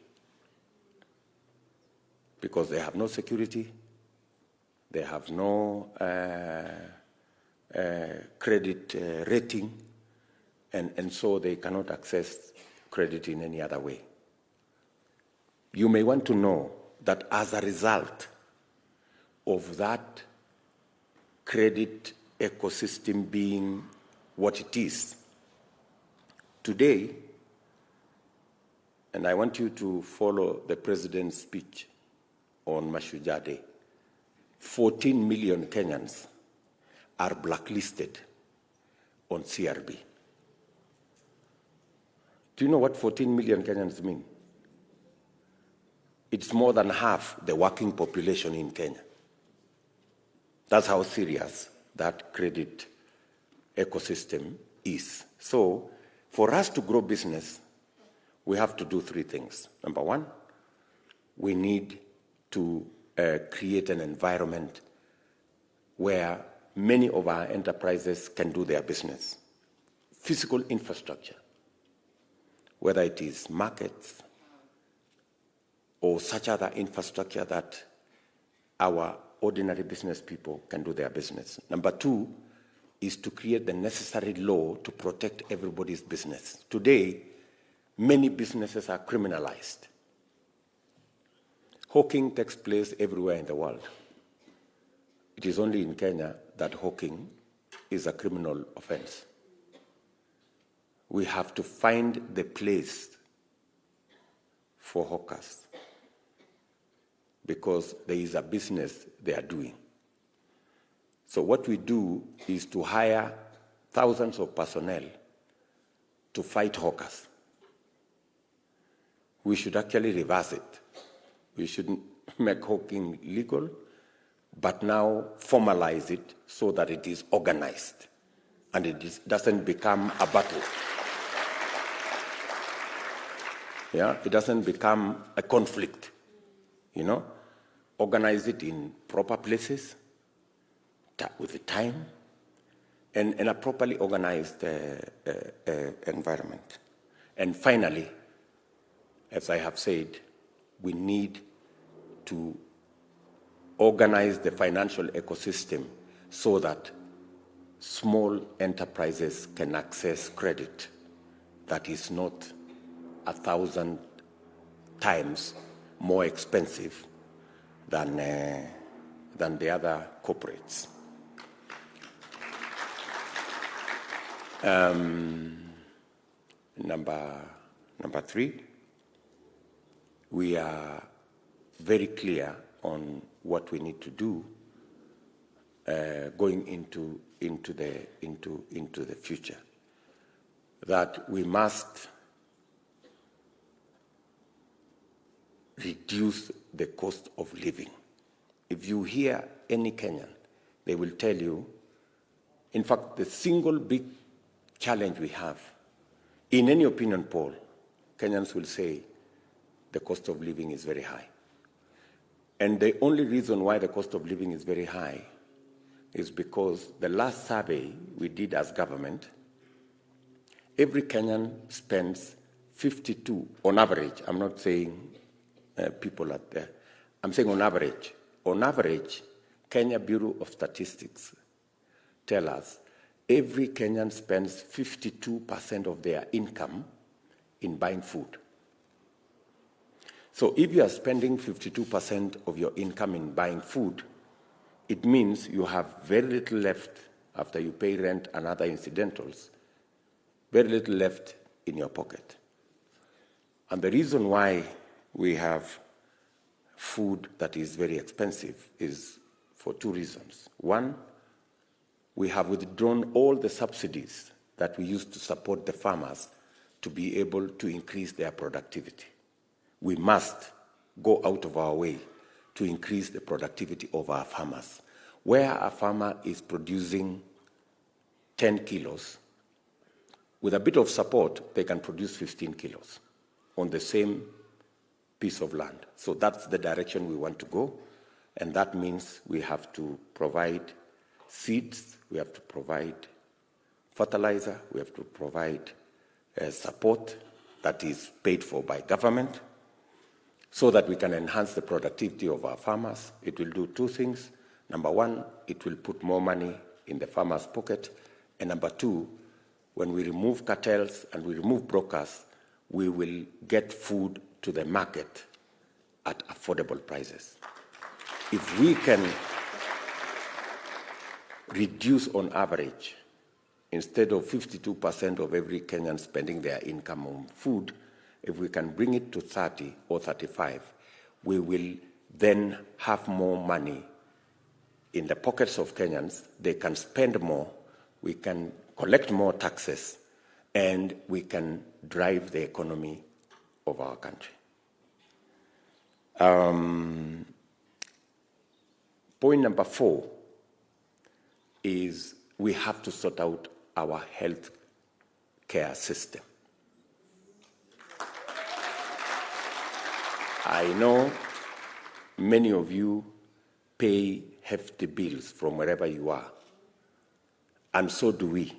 because they have no security, they have no credit rating, and so they cannot access credit in any other way. You may want to know that as a result of that credit ecosystem being what it is today, and I want you to follow the president's speech on Mashujaa Day, 14 million Kenyans are blacklisted on CRB. Do you know what 14 million Kenyans mean? It's more than half the working population in Kenya. That's how serious that credit ecosystem is. So, for us to grow business, we have to do three things. Number one, we need to create an environment where many of our enterprises can do their business. Physical infrastructure, whether it is markets or such other infrastructure that our ordinary business people can do their business. Number two is to create the necessary law to protect everybody's business. Today, many businesses are criminalized. Hawking takes place everywhere in the world. It is only in Kenya that hawking is a criminal offense. We have to find the place for hawkers, because there is a business they are doing. So what we do is to hire thousands of personnel to fight hawkers. We should actually reverse it. We shouldn't make hawking legal, but now formalize it so that it is organized and it doesn't become a battle. Yeah, it doesn't become a conflict. Organize it in proper places, with the time, and a properly organized environment. And finally, as I have said, we need to organize the financial ecosystem so that small enterprises can access credit that is not 1,000 times more expensive than the other corporates. Number three, we are very clear on what we need to do going into the future. That we must reduce the cost of living. If you hear any Kenyan, they will tell you, in fact, the single big challenge we have, in any opinion poll, Kenyans will say the cost of living is very high. And the only reason why the cost of living is very high is because the last survey we did as government, every Kenyan spends 52, on average, I'm not saying people out there, I'm saying on average. On average, Kenya Bureau of Statistics tell us every Kenyan spends 52% of their income in buying food. So if you are spending 52% of your income in buying food, it means you have very little left after you pay rent and other incidentals, very little left in your pocket. And the reason why we have food that is very expensive is for two reasons. One, we have withdrawn all the subsidies that we used to support the farmers to be able to increase their productivity. We must go out of our way to increase the productivity of our farmers. Where a farmer is producing 10 kilos, with a bit of support, they can produce 15 kilos on the same piece of land. So that's the direction we want to go, and that means we have to provide seeds, we have to provide fertilizer, we have to provide support that is paid for by government so that we can enhance the productivity of our farmers. It will do two things. Number one, it will put more money in the farmer's pocket. And number two, when we remove cartels and we remove brokers, we will get food to the market at affordable prices. If we can reduce on average, instead of 52% of every Kenyan spending their income on food, if we can bring it to 30 or 35, we will then have more money in the pockets of Kenyans. They can spend more, we can collect more taxes, and we can drive the economy of our country. Point number 4 is we have to sort out our health care system. I know many of you pay hefty bills from wherever you are, and so do we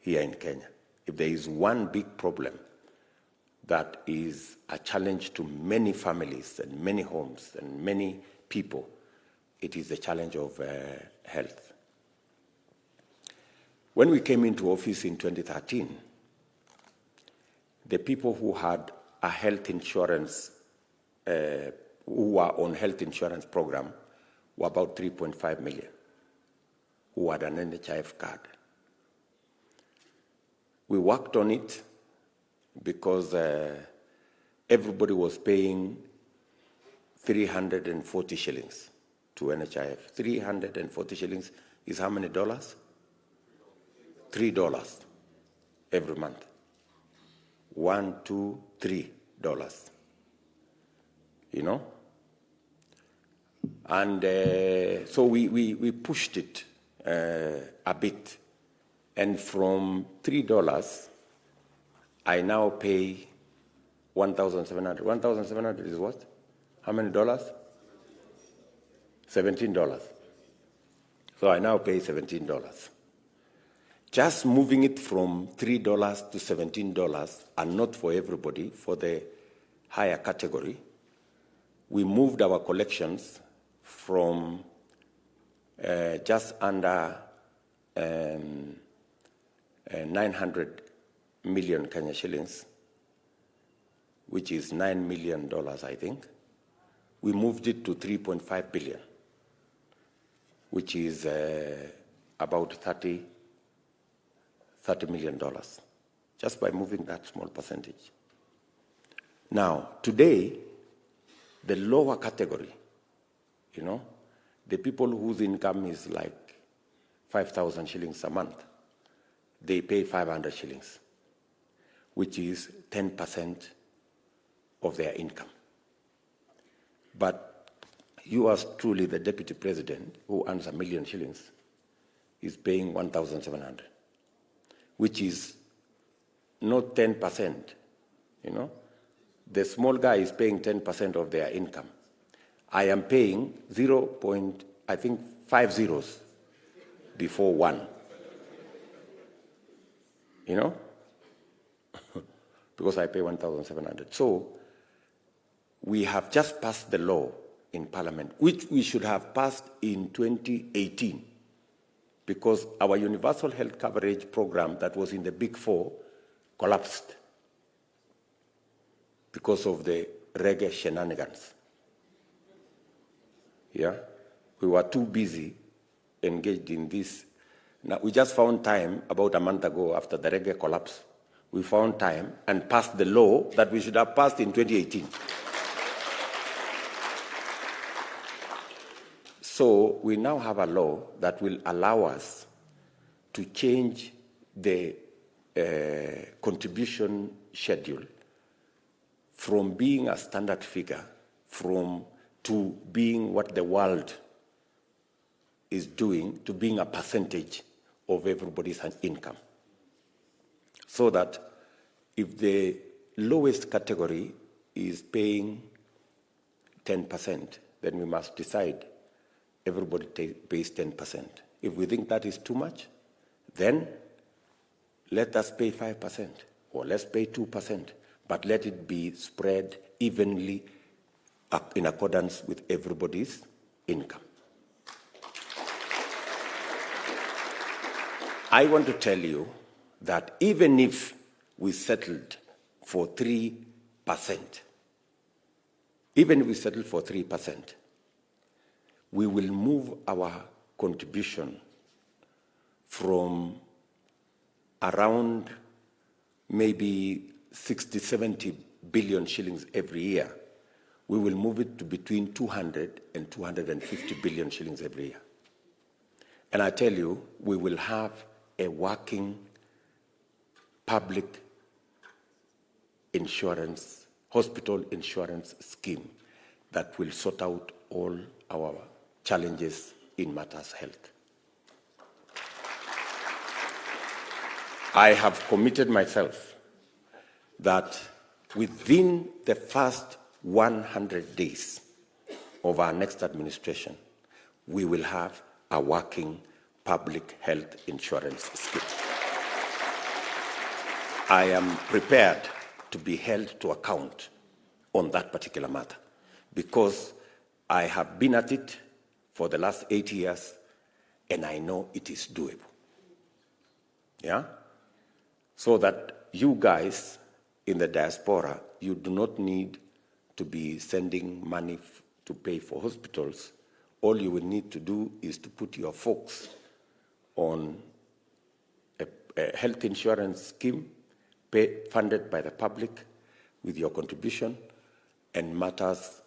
here in Kenya. If there is one big problem that is a challenge to many families and many homes and many people, it is the challenge of health. When we came into office in 2013, the people who had a health insurance, who were on health insurance program, were about 3.5 million, who had an NHIF card. We worked on it because everybody was paying 340 shillings to NHIF. 340 shillings is how many dollars? $3 every month. $1, $2, $3. You know? And so we pushed it a bit. And from $3, I now pay 1,700. 1,700 is what? How many dollars? $17. So I now pay $17. Just moving it from $3 to $17, and not for everybody, for the higher category, we moved our collections from just under 900 million Kenya shillings, which is $9 million, I think. We moved it to 3.5 billion, which is about $30 million, just by moving that small percentage. Now, today, the lower category, the people whose income is like 5,000 shillings a month, they pay 500 shillings, which is 10% of their income. But you as truly the deputy president, who earns 1 million shillings, is paying 1,700, which is not 10%, The small guy is paying 10% of their income. I am paying 5 zeros before 1. Because I pay 1,700. So we have just passed the law in Parliament, which we should have passed in 2018, because our universal health coverage program that was in the Big Four collapsed because of the reggae shenanigans. Yeah? We were too busy engaged in this. Now, we just found time about a month ago after the reggae collapse. We found time and passed the law that we should have passed in 2018. So we now have a law that will allow us to change the contribution schedule from being a standard figure to being what the world is doing, to being a percentage of everybody's income. So that if the lowest category is paying 10%, then we must decide everybody pays 10%. If we think that is too much, then let us pay 5%, or let's pay 2%, but let it be spread evenly in accordance with everybody's income. I want to tell you that even if we settled for 3%, we will move our contribution from around maybe 60, 70 billion shillings every year. We will move it to between 200 and 250 billion shillings every year. And I tell you, we will have a working public insurance, hospital insurance scheme that will sort out all our challenges in matters health. I have committed myself that within the first 100 days of our next administration, we will have a working public health insurance scheme. I am prepared to be held to account on that particular matter because I have been at it for the last 8 years and I know it is doable. Yeah? So that you guys in the diaspora, you do not need to be sending money to pay for hospitals. All you will need to do is to put your folks on a health insurance scheme funded by the public with your contribution, and matters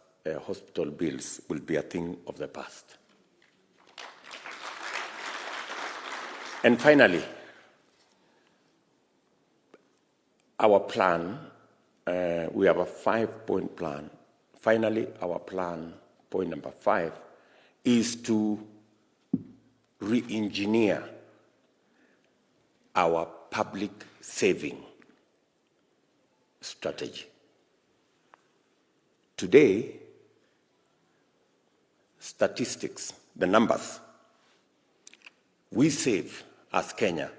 hospital bills will be a thing of the past. And finally, our plan, we have a 5-point plan. Finally, our plan, point number 5, is to re-engineer our public saving strategy. Today, statistics, the numbers, we save as Kenya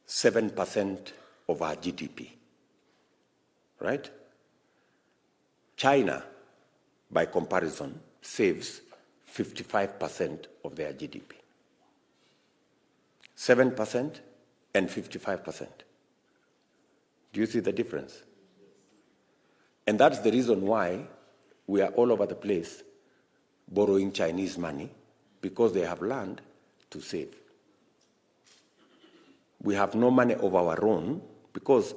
7% of our GDP, right? China, by comparison, saves 55% of their GDP. 7% and 55%. Do you see the difference? And that's the reason why we are all over the place borrowing Chinese money, because they have learned to save. We have no money of our own because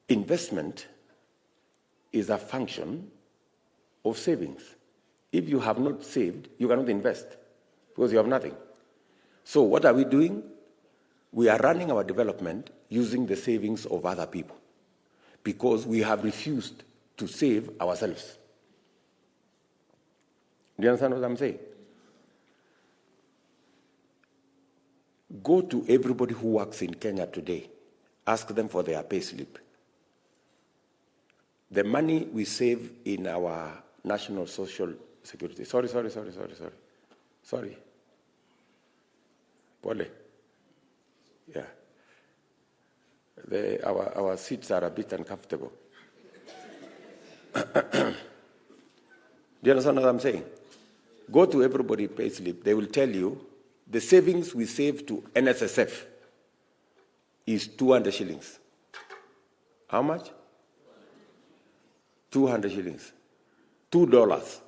investment is a function of savings. If you have not saved, you cannot invest because you have nothing. So what are we doing? We are running our development using the savings of other people because we have refused to save ourselves. Do you understand what I'm saying? Go to everybody who works in Kenya today. Ask them for their pay slip. The money we save in our national social security. Sorry. Pole. Yeah. Our seats are a bit uncomfortable. Do you understand what I'm saying? Go to everybody's pay slip. They will tell you the savings we save to NSSF is 200 shillings. How much? 200 shillings. $2.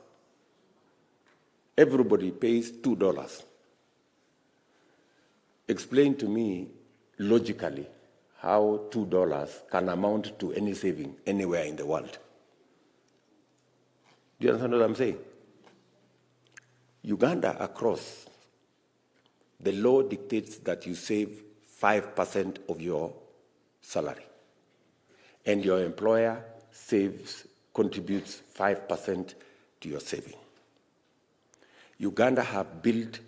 Everybody pays $2. Explain to me logically how $2 can amount to any saving anywhere in the world. Do you understand what I'm saying? Uganda across, the law dictates that you save 5% of your salary. And your employer contributes 5% to your saving. Uganda have built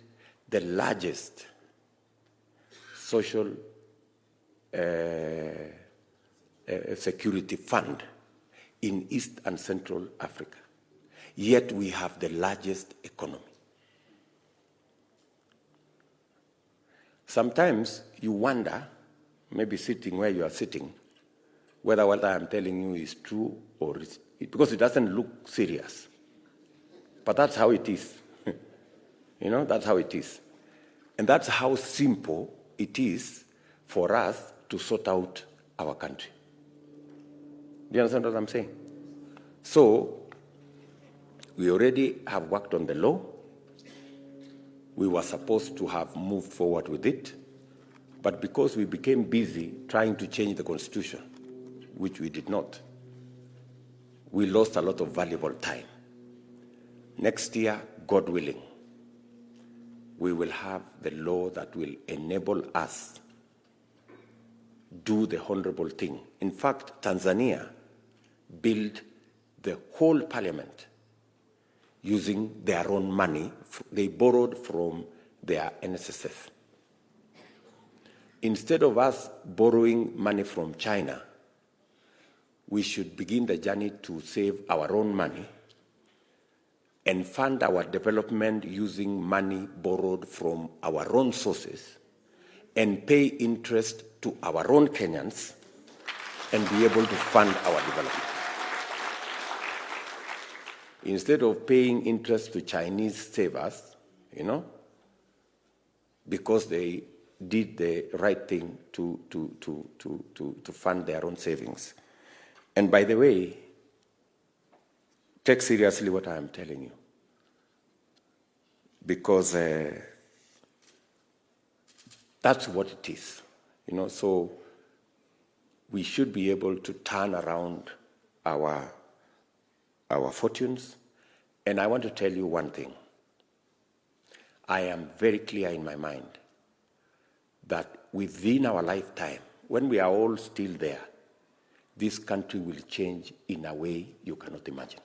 the largest social security fund in East and Central Africa. Yet we have the largest economy. Sometimes you wonder, maybe sitting where you are sitting, whether what I am telling you is true or because it doesn't look serious. But that's how it is. That's how it is. And that's how simple it is for us to sort out our country. Do you understand what I'm saying? So, we already have worked on the law. We were supposed to have moved forward with it, but because we became busy trying to change the constitution, which we did not, we lost a lot of valuable time. Next year, God willing, we will have the law that will enable us do the honorable thing. In fact, Tanzania built the whole parliament using their own money. They borrowed from their NSSF. Instead of us borrowing money from China, we should begin the journey to save our own money and fund our development using money borrowed from our own sources and pay interest to our own Kenyans and be able to fund our development. Instead of paying interest to Chinese savers, because they did the right thing to fund their own savings. And by the way, take seriously what I am telling you, because that's what it is. So we should be able to turn around our fortunes. And I want to tell you one thing. I am very clear in my mind that within our lifetime, when we are all still there, this country will change in a way you cannot imagine.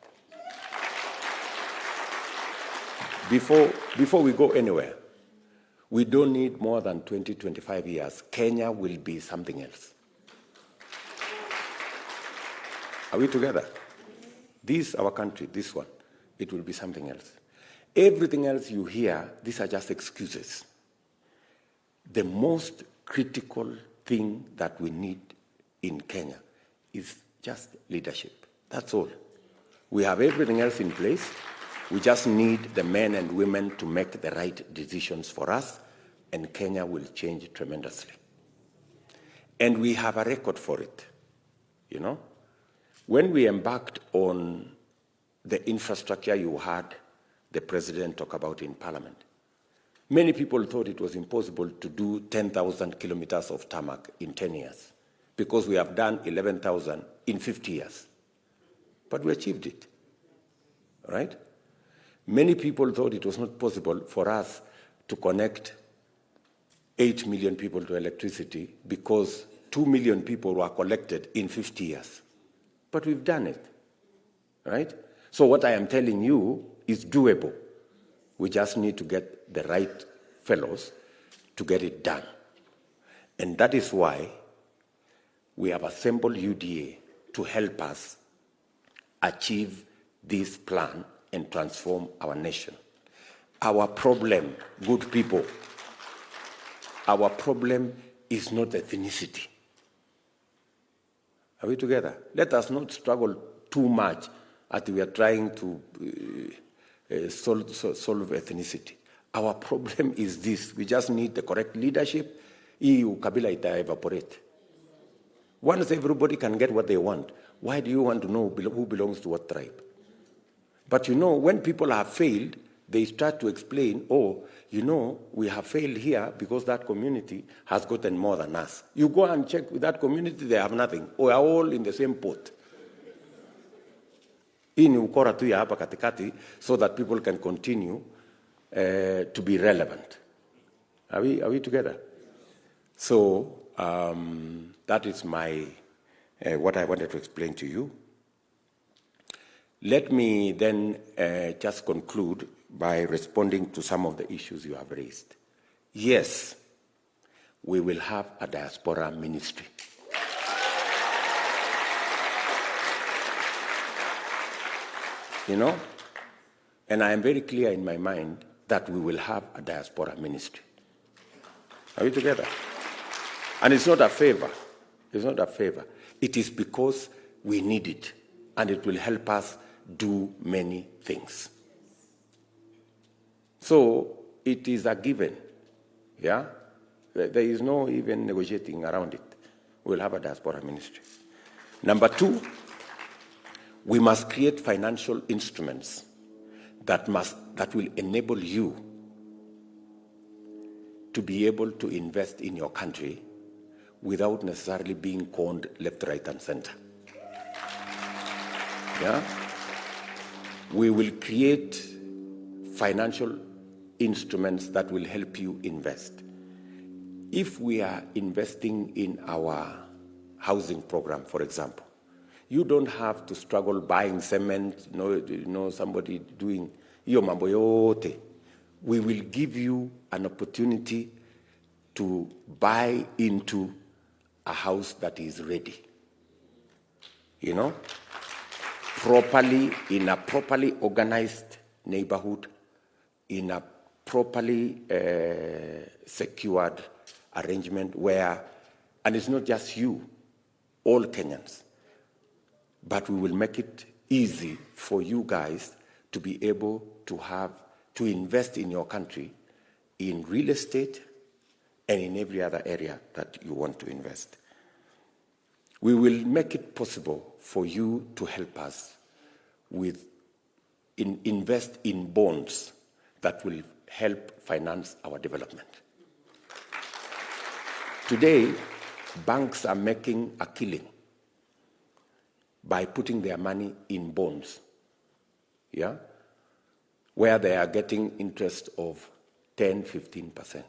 Before we go anywhere, we don't need more than 20, 25 years. Kenya will be something else. Are we together? This, our country, this one, it will be something else. Everything else you hear, these are just excuses. The most critical thing that we need in Kenya is just leadership. That's all. We have everything else in place. We just need the men and women to make the right decisions for us, and Kenya will change tremendously. And we have a record for it, you know. When we embarked on the infrastructure you heard the president talk about in Parliament, many people thought it was impossible to do 10,000 kilometers of tarmac in 10 years because we have done 11,000 in 50 years. But we achieved it, right? Many people thought it was not possible for us to connect 8 million people to electricity because 2 million people were collected in 50 years. But we've done it, right? So what I am telling you is doable. We just need to get the right fellows to get it done. And that is why we have assembled UDA to help us achieve this plan and transform our nation. Our problem, good people, our problem is not ethnicity. Are we together? Let us not struggle too much as we are trying to solve ethnicity. Our problem is this. We just need the correct leadership. Hii ukabila ita-evaporate. Once everybody can get what they want, why do you want to know who belongs to what tribe? But you know, when people have failed, they start to explain, oh, you know, we have failed here because that community has gotten more than us. You go and check with that community, they have nothing. We are all in the same pot. Hii ni ukora tu ya hapa katikati so that people can continue to be relevant. Are we together? So that is my what I wanted to explain to you. Let me then just conclude by responding to some of the issues you have raised. Yes, we will have a diaspora ministry. You know, and I am very clear in my mind that we will have a diaspora ministry. Are we together? And it's not a favor. It's not a favor. It is because we need it, and it will help us do many things. So it is a given, yeah? There is no even negotiating around it. We'll have a diaspora ministry. Number two, we must create financial instruments that will enable you to be able to invest in your country without necessarily being conned left, right, and center. Yeah? We will create financial instruments that will help you invest. If we are investing in our housing program, for example, you don't have to struggle buying cement, somebody doing iyo mambo yote. We will give you an opportunity to buy into a house that is ready. You know? Properly, in a properly organized neighborhood, in a properly secured arrangement where, and it's not just you, all Kenyans, but we will make it easy for you guys to be able to invest in your country in real estate and in every other area that you want to invest. We will make it possible for you to help us invest in bonds that will help finance our development. Today, banks are making a killing by putting their money in bonds, yeah, where they are getting interest of 10, 15%.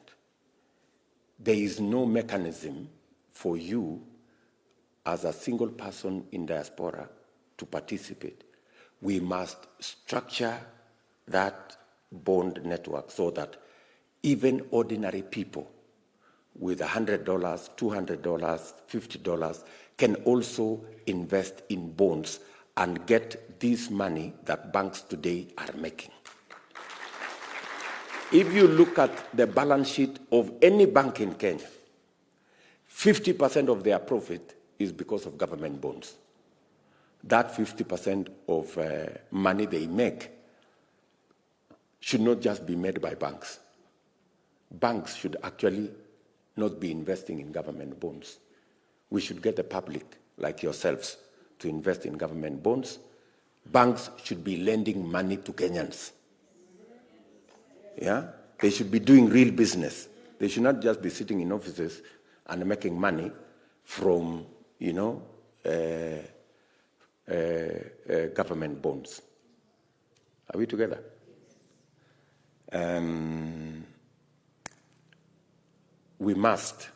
There is no mechanism for you as a single person in diaspora to participate. We must structure that bond network so that even ordinary people with $100, $200, $50 can also invest in bonds and get this money that banks today are making. If you look at the balance sheet of any bank in Kenya, 50% of their profit is because of government bonds. That 50% of money they make should not just be made by banks. Banks should actually not be investing in government bonds. We should get the public, like yourselves, to invest in government bonds. Banks should be lending money to Kenyans. Yeah? They should be doing real business. They should not just be sitting in offices and making money from, government bonds. Are we together? We must,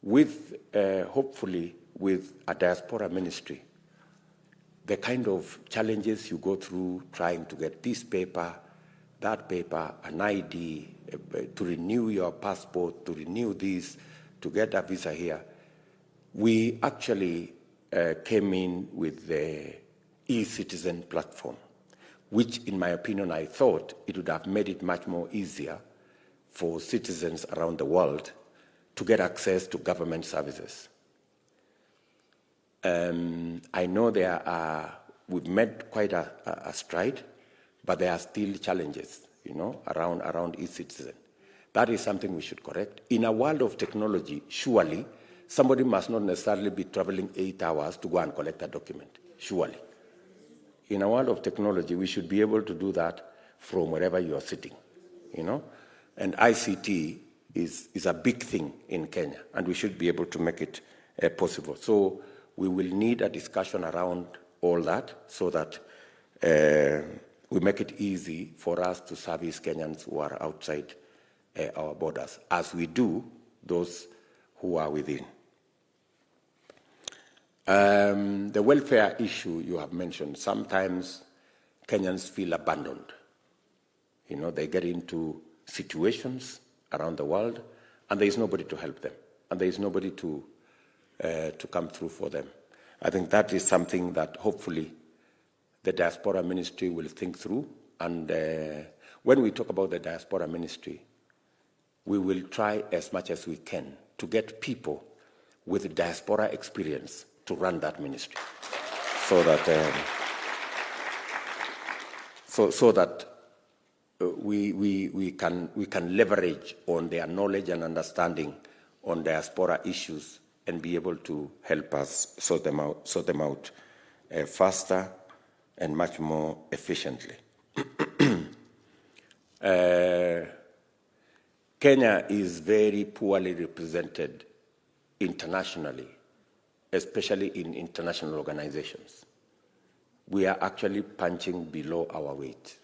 hopefully with a diaspora ministry, the kind of challenges you go through trying to get this paper, that paper, an ID, to renew your passport, to renew this, to get a visa here. We actually came in with the e-citizen platform, which in my opinion, I thought it would have made it much more easier for citizens around the world to get access to government services. I know we've made quite a stride, but there are still challenges, around e-citizen. That is something we should correct. In a world of technology, surely, somebody must not necessarily be traveling 8 hours to go and collect a document, surely. In a world of technology, we should be able to do that from wherever you are sitting, And ICT is a big thing in Kenya, and we should be able to make it possible. So we will need a discussion around all that so that we make it easy for us to service Kenyans who are outside our borders, as we do those who are within. The welfare issue you have mentioned, sometimes Kenyans feel abandoned. They get into situations around the world, and there is nobody to help them, and there is nobody to come through for them. I think that is something that hopefully the Diaspora Ministry will think through, and when we talk about the Diaspora Ministry, we will try as much as we can to get people with diaspora experience to run that ministry, so that we can leverage on their knowledge and understanding on diaspora issues and be able to help us sort them out faster and much more efficiently. Kenya is very poorly represented internationally, especially in international organizations. We are actually punching below our weight.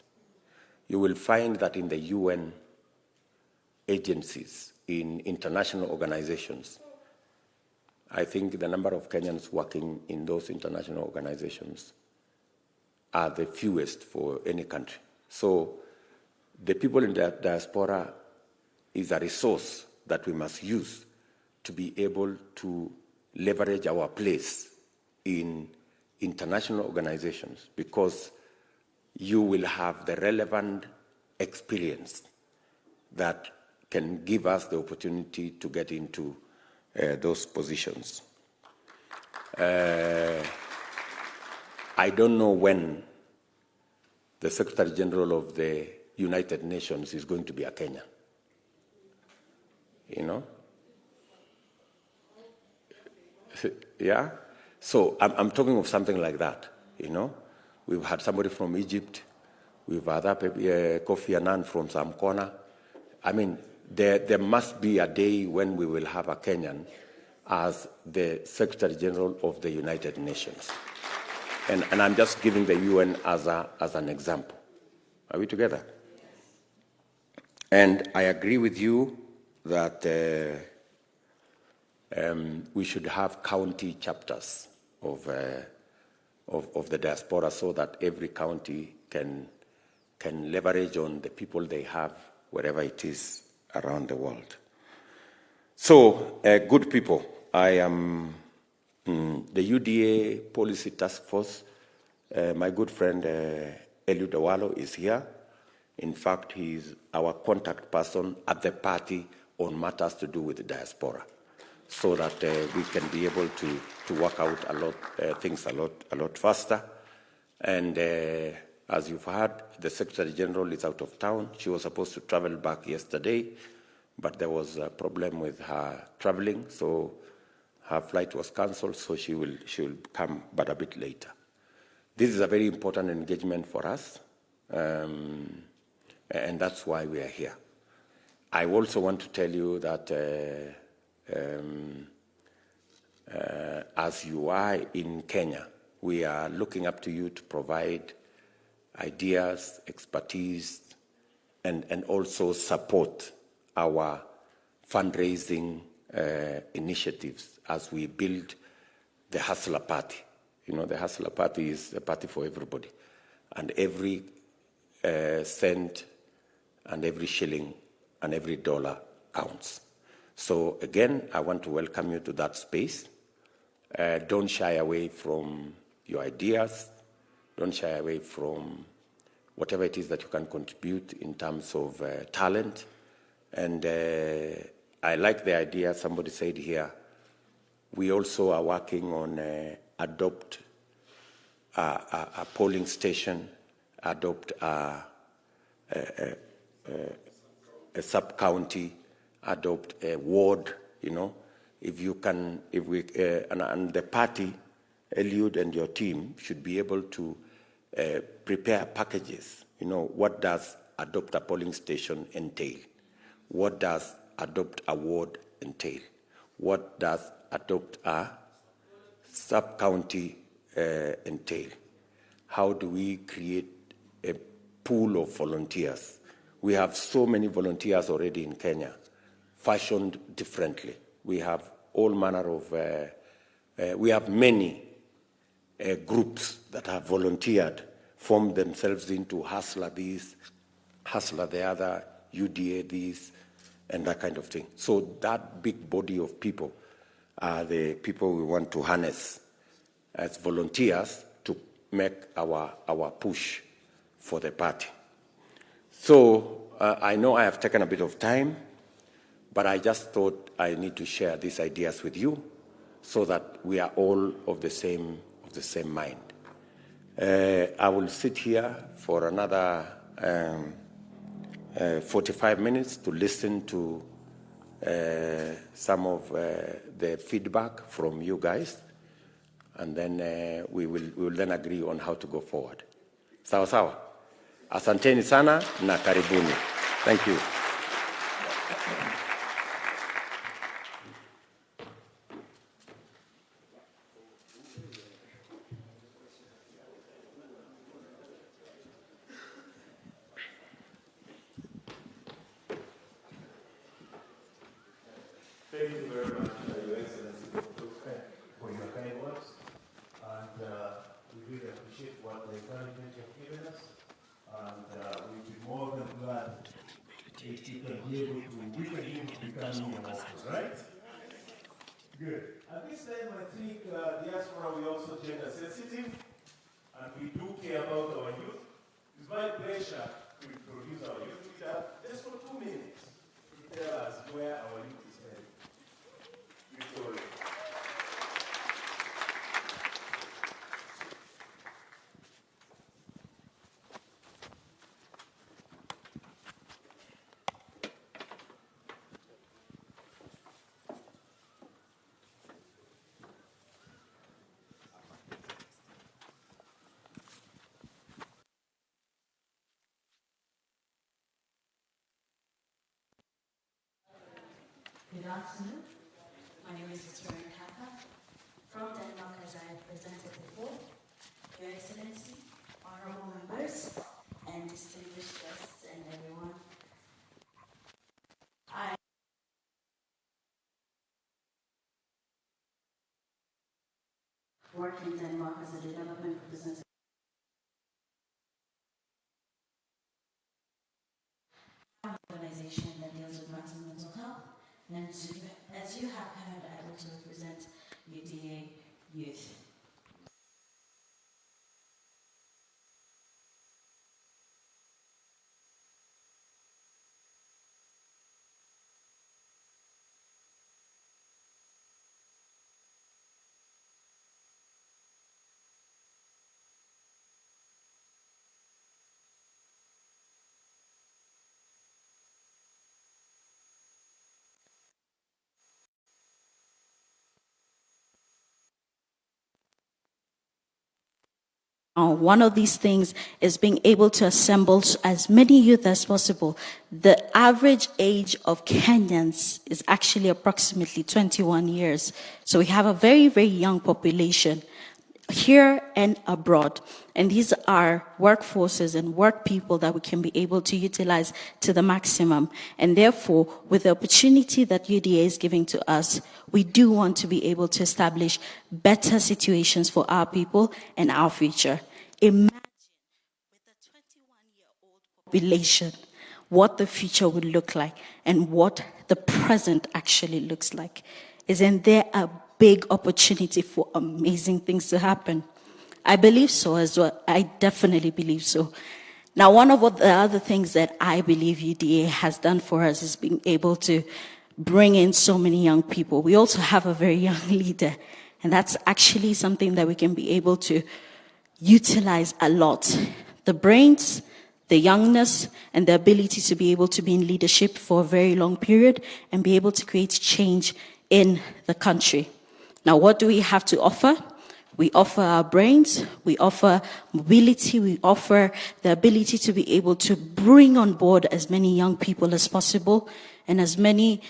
You will find that in the UN agencies, in international organizations, I think the number of Kenyans working in those international organizations are the fewest for any country. So the people in the diaspora is a resource that we must use to be able to leverage our place in international organizations, because you will have the relevant experience that can give us the opportunity to get into those positions. I don't know when the Secretary General of the United Nations is going to be a Kenyan. Yeah? So I'm talking of something like that, We've had somebody from Egypt. We've had Kofi Annan from some corner. I mean, there must be a day when we will have a Kenyan as the Secretary General of the United Nations. And I'm just giving the UN as an example. Are we together? And I agree with you that we should have county chapters of the diaspora, so that every county can leverage on the people they have wherever it is around the world. So, good people, I am the UDA Policy Task Force. My good friend Eliud Owalo is here. In fact, he is our contact person at the party on matters to do with the diaspora, so that we can be able to work out things a lot faster. And as you've heard, the Secretary General is out of town. She was supposed to travel back yesterday, but there was a problem with her traveling, so her flight was cancelled, so she will come, but a bit later. This is a very important engagement for us, and that's why we are here. I also want to tell you that as you are in Kenya, we are looking up to you to provide ideas, expertise, and also support our fundraising initiatives as we build the Hustler Party. You know, the Hustler Party is a party for everybody, and every cent and every shilling and every dollar counts. So again, I want to welcome you to that space. Don't shy away from your ideas. Don't shy away from whatever it is that you can contribute in terms of talent. And I like the idea somebody said here. We also are working on adopt a polling station, adopt a sub-county, adopt a ward, you know. If we, and the party, Eliud and your team should be able to prepare packages. You know, what does adopt a polling station entail? What does adopt a ward entail? What does adopt a sub-county entail? How do we create a pool of volunteers? We have so many volunteers already in Kenya, fashioned differently. We have all manner of, we have many groups that have volunteered, formed themselves into Hustler this, Hustler the other, UDA this, and that kind of thing. So that big body of people are the people we want to harness as volunteers to make our push for the party. So I know I have taken a bit of time, but I just thought I need to share these ideas with you so that we are all of the same mind. I will sit here for another 45 minutes to listen to some of the feedback from you guys, and then we will then agree on how to go forward. Sawa sawa. Asanteni sana na karibuni. Thank you. Thank you very much, Your Excellency, for your kind words. And we really appreciate what the encouragement you've given us. And we'll be more than glad if you can be able to, we can even become more often, right? Good. At this time, I think Diaspora, we also gender sensitive, and we do care about our youth. It's my pleasure to introduce our youth leader just for 2 minutes to tell us where our youth is headed. Victoria. Good afternoon. My name is Victoria Kaka from Denmark, as I have presented before. Your Excellency, honorable members, and distinguished guests, and everyone. I work in Denmark as a development representative. An organization that deals with mental health, And as you have heard, I also represent UDA Youth. One of these things is being able to assemble as many youth as possible. The average age of Kenyans is actually approximately 21 years. So we have a very, very young population here and abroad. And these are workforces and work people that we can be able to utilize to the maximum. And therefore, with the opportunity that UDA is giving to us, we do want to be able to establish better situations for our people and our future. Imagine with a 21-year-old population what the future would look like and what the present actually looks like. Isn't there a big opportunity for amazing things to happen? I believe so as well. I definitely believe so. Now, one of the other things that I believe UDA has done for us is being able to bring in so many young people. We also have a very young leader, and that's actually something that we can be able to utilize a lot. The brains, the youngness, and the ability to be able to be in leadership for a very long period and be able to create change in the country. Now, what do we have to offer? We offer our brains, we offer mobility, we offer the ability to be able to bring on board as many young people as possible and as many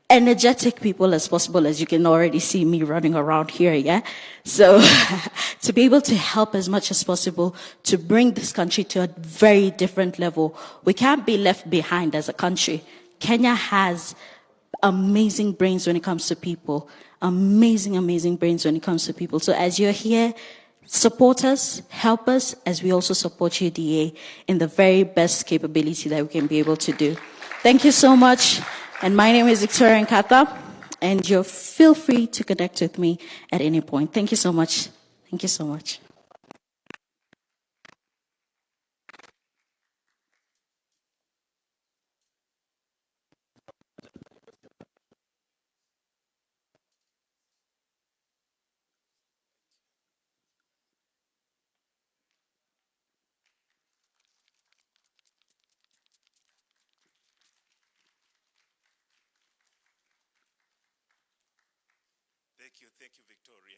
energetic people as possible, as you can already see me running around here, yeah? So to be able to help as much as possible to bring this country to a very different level. We can't be left behind as a country. Kenya has amazing brains when it comes to people. Amazing brains when it comes to people. So as you're here, support us, help us, as we also support UDA in the very best capability that we can be able to do. Thank you so much. And my name is Victoria Nkata, and you feel free to connect with me at any point. Thank you so much. Thank you so much. Thank you, Victoria.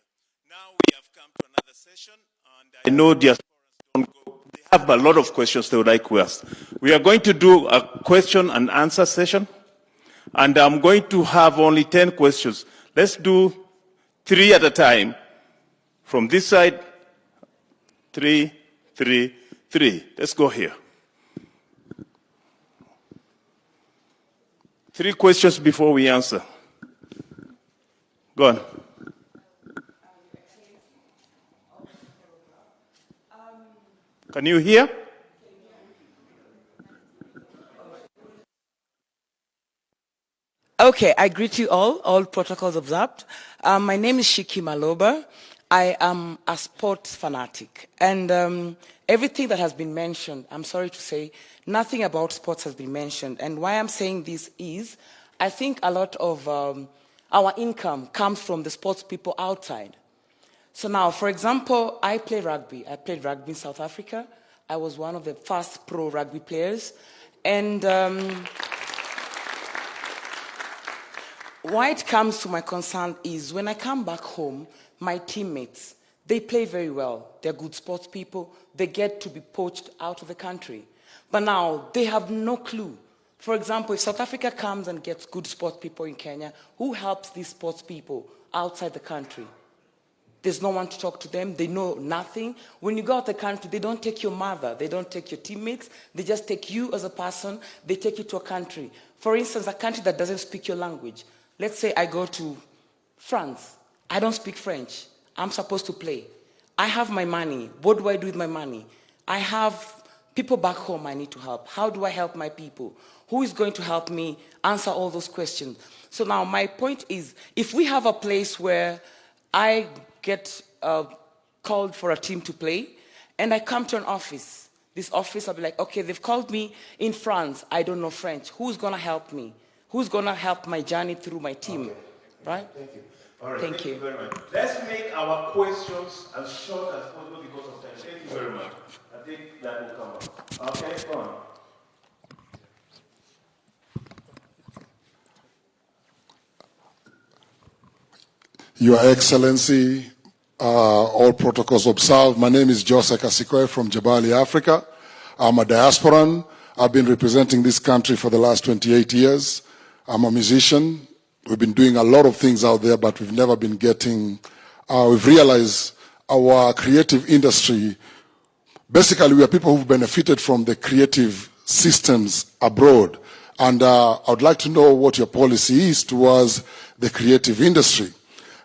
Now we have come to another session, and I know Diaspora don't go. They have a lot of questions they would like to ask. We are going to do a question and answer session, and I'm going to have only 10 questions. Let's do 3 at a time. From this side, 3, 3, 3. Let's go here. 3 questions before we answer. Go on. Can you hear? Okay, I greet you all protocols observed. My name is Shiki Maloba. I am a sports fanatic. And everything that has been mentioned, I'm sorry to say, nothing about sports has been mentioned. And why I'm saying this is, I think a lot of our income comes from the sports people outside. So now, for example, I play rugby. I played rugby in South Africa. I was one of the first pro rugby players. And why it comes to my concern is when I come back home, my teammates, they play very well. They're good sports people. They get to be poached out of the country. But now, they have no clue. For example, if South Africa comes and gets good sports people in Kenya, who helps these sports people outside the country? There's no one to talk to them. They know nothing. When you go out the country, they don't take your mother. They don't take your teammates. They just take you as a person. They take you to a country. For instance, a country that doesn't speak your language. Let's say I go to France. I don't speak French. I'm supposed to play. I have my money. What do I do with my money? I have People back home I need to help. How do I help my people? Who is going to help me answer all those questions? So now my point is, if we have a place where I get called for a team to play, and I come to an office, this office, I'll be like, okay, they've called me in France. I don't know French. Who's going to help me? Who's going to help my journey through my team? Okay. Right? Thank you. All right. Thank you Very much. Let's make our questions as short as possible because of time. Thank you very much. I think that will come up. Okay, go on. Your Excellency, all protocols observed. My name is Joseph Kasikoe from Jabali, Africa. I'm a diasporan. I've been representing this country for the last 28 years. I'm a musician. We've been doing a lot of things out there, but we've never been getting, we've realized our creative industry, basically we are people who've benefited from the creative systems abroad. And I would like to know what your policy is towards the creative industry.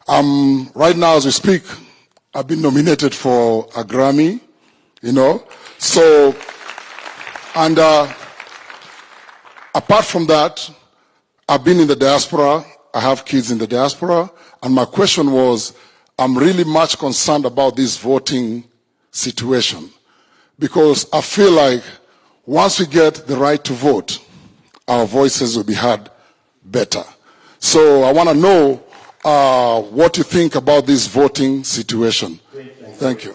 Right now as we speak, I've been nominated for a Grammy, so, and apart from that, I've been in the diaspora, I have kids in the diaspora, and my question was, I'm really much concerned about this voting situation, because I feel like once we get the right to vote, our voices will be heard better. So I want to know what you think about this voting situation. Thank you.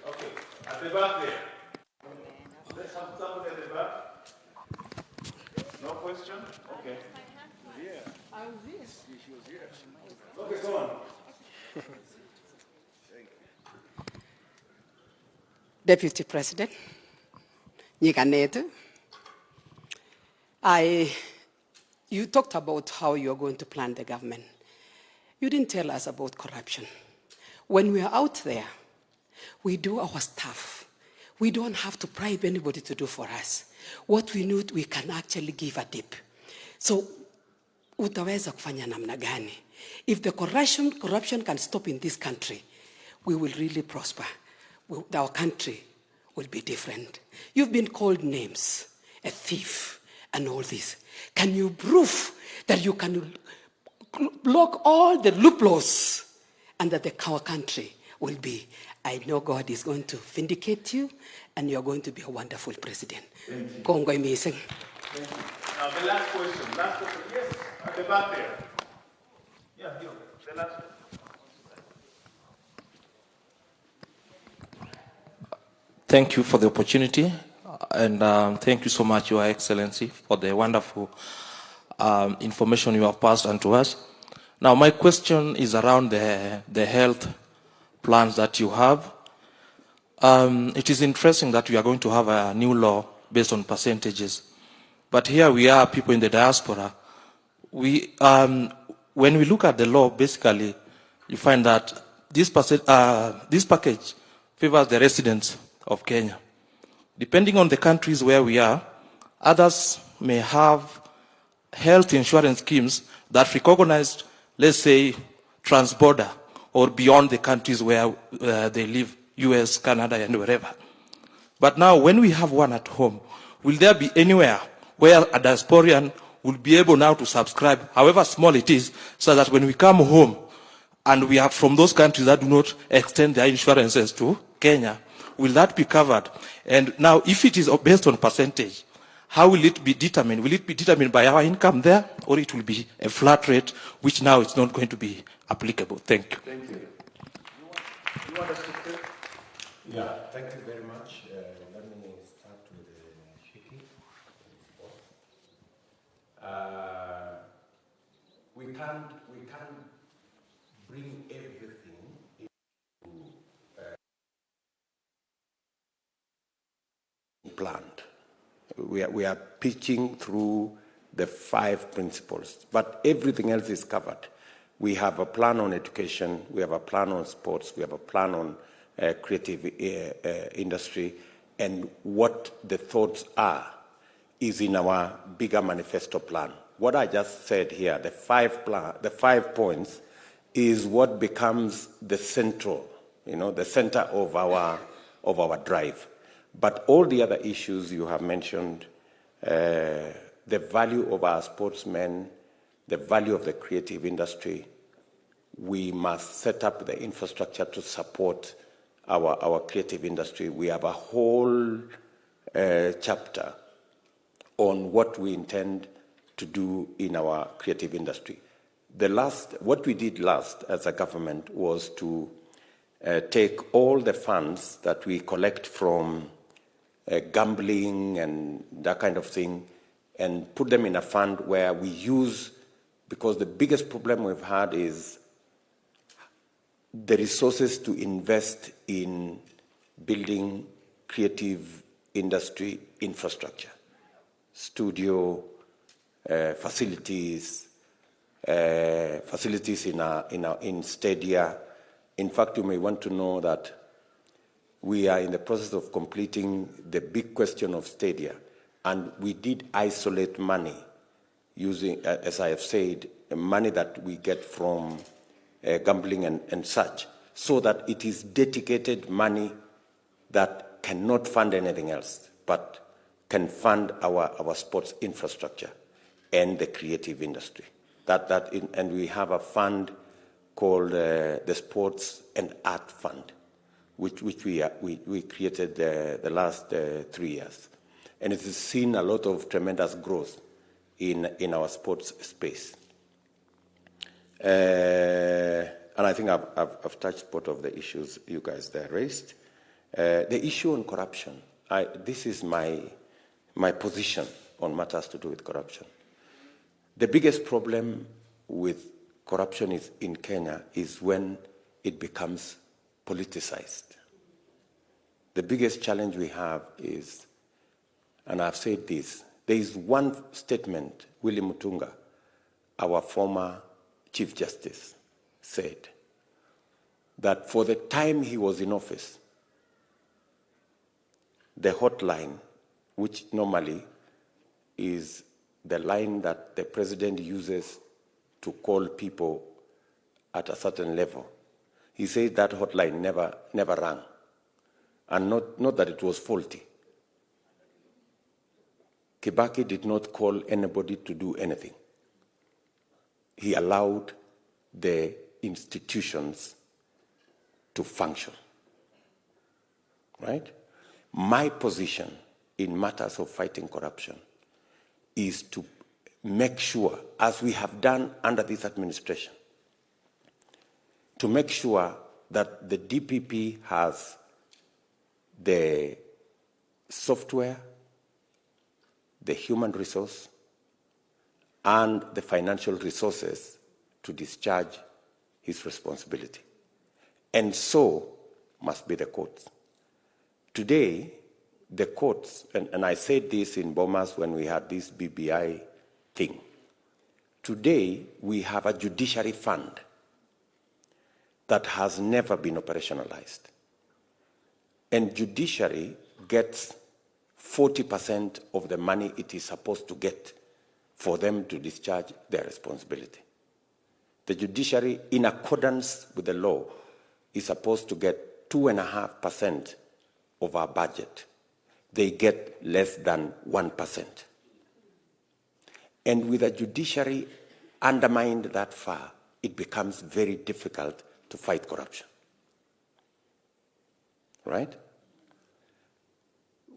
Okay, at the back there. Let's have someone at the back. No question? Okay. Okay, go on. Deputy President, you talked about how you're going to plan the government. You didn't tell us about corruption. When we are out there, we do our stuff. We don't have to bribe anybody to do for us. What we need, we can actually give a tip. So, utaweza kufanya namna gani? If the corruption can stop in this country, we will really prosper. Our country will be different. You've been called names, a thief, and all this. Can you prove that you can block all the loopholes and that our country will be? I know God is going to vindicate you and you're going to be a wonderful president. Congo amazing. Thank you. Now the last question. Yes, at the back there. Yeah, you. The last one. Thank you for the opportunity, and thank you so much, Your Excellency, for the wonderful information you have passed on to us. Now, my question is around the health plans that you have. It is interesting that we are going to have a new law based on percentages, but here we are, people in the diaspora. When we look at the law, basically, you find that this package favors the residents of Kenya. Depending on the countries where we are, others may have health insurance schemes that recognize, let's say, trans-border or beyond the countries where they live, US, Canada, and wherever. But now, when we have one at home, will there be anywhere where a diasporian will be able now to subscribe, however small it is, so that when we come home and we are from those countries that do not extend their insurances to Kenya, will that be covered? And now, if it is based on percentage, how will it be determined? Will it be determined by our income there, or it will be a flat rate, which now it's not going to be applicable? Thank you. Thank you. You want us to take? Yeah, thank you very much. Let me start with Shiki. We can't bring everything planned. We are pitching through the 5 principles, but everything else is covered. We have a plan on education, we have a plan on sports, we have a plan on creative industry, and what the thoughts are is in our bigger manifesto plan. What I just said here, the 5 points, is what becomes the central, the center of our drive. But all the other issues you have mentioned, the value of our sportsmen, the value of the creative industry, we must set up the infrastructure to support our creative industry. We have a whole chapter on what we intend to do in our creative industry. What we did last as a government was to take all the funds that we collect from gambling and that kind of thing and put them in a fund where we use, because the biggest problem we've had is the resources to invest in building creative industry infrastructure, studio, facilities in stadia. In fact, you may want to know that we are in the process of completing the big question of stadia, and we did isolate money using, as I have said, money that we get from gambling and such, so that it is dedicated money that cannot fund anything else, but can fund our sports infrastructure and the creative industry. And we have a fund called the Sports and Art Fund, which we created the last 3 years. And it has seen a lot of tremendous growth in our sports space. And I think I've touched part of the issues you guys there raised. The issue on corruption, this is my position on matters to do with corruption. The biggest problem with corruption in Kenya is when it becomes politicized. The biggest challenge we have is, and I've said this, there is one statement Willie Mutunga, our former Chief Justice, said, that for the time he was in office, the hotline, which normally is the line that the president uses to call people at a certain level, he said that hotline never rang. And not that it was faulty. Kibaki did not call anybody to do anything. He allowed the institutions to function. Right? My position in matters of fighting corruption is to make sure, as we have done under this administration, to make sure that the DPP has the software, the human resource, and the financial resources to discharge his responsibility. And so must be the courts. Today, the courts, and I said this in Bomas when we had this BBI thing. Today, we have a judiciary fund that has never been operationalized. And judiciary gets 40% of the money it is supposed to get for them to discharge their responsibility. The judiciary, in accordance with the law, is supposed to get 2.5% of our budget. They get less than 1%. And with a judiciary undermined that far, it becomes very difficult to fight corruption. Right?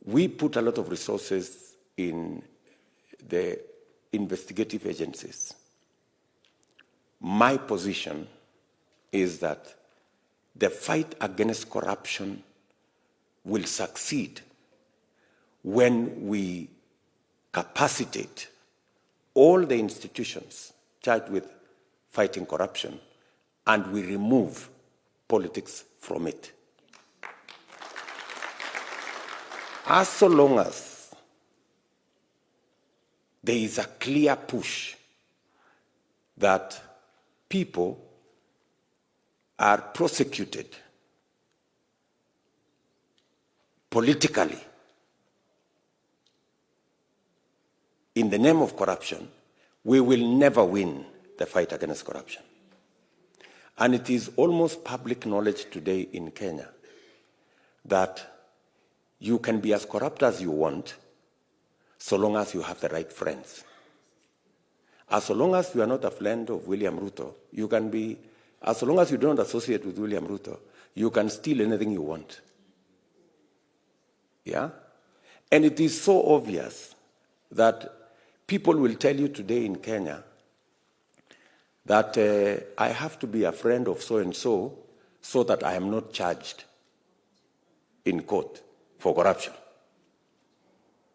We put a lot of resources in the investigative agencies. My position is that the fight against corruption will succeed when we capacitate all the institutions charged with fighting corruption and we remove politics from it. As so long as there is a clear push that people are prosecuted politically in the name of corruption, we will never win the fight against corruption. And it is almost public knowledge today in Kenya that you can be as corrupt as you want, so long as you have the right friends. As long as you are not a friend of William Ruto, you can be, as long as you don't associate with William Ruto, you can steal anything you want. Yeah? And it is so obvious that people will tell you today in Kenya that I have to be a friend of so-and-so so that I am not charged in court for corruption.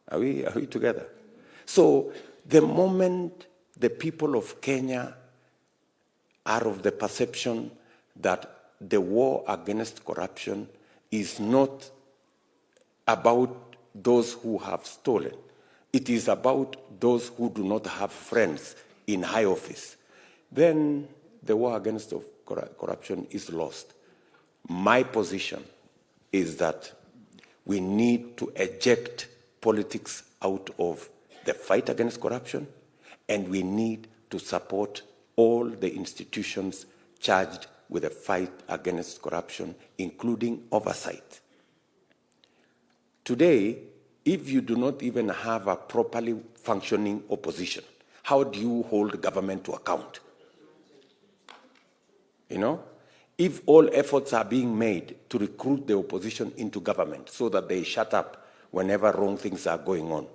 Are we together? So the moment the people of Kenya are of the perception that the war against corruption is not about those who have stolen, it is about those who do not have friends in high office, then the war against corruption is lost. My position is that we need to eject politics out of the fight against corruption, and we need to support all the institutions charged with the fight against corruption, including oversight. Today, if you do not even have a properly functioning opposition, how do you hold government to account? You know? If all efforts are being made to recruit the opposition into government so that they shut up whenever wrong things are going on,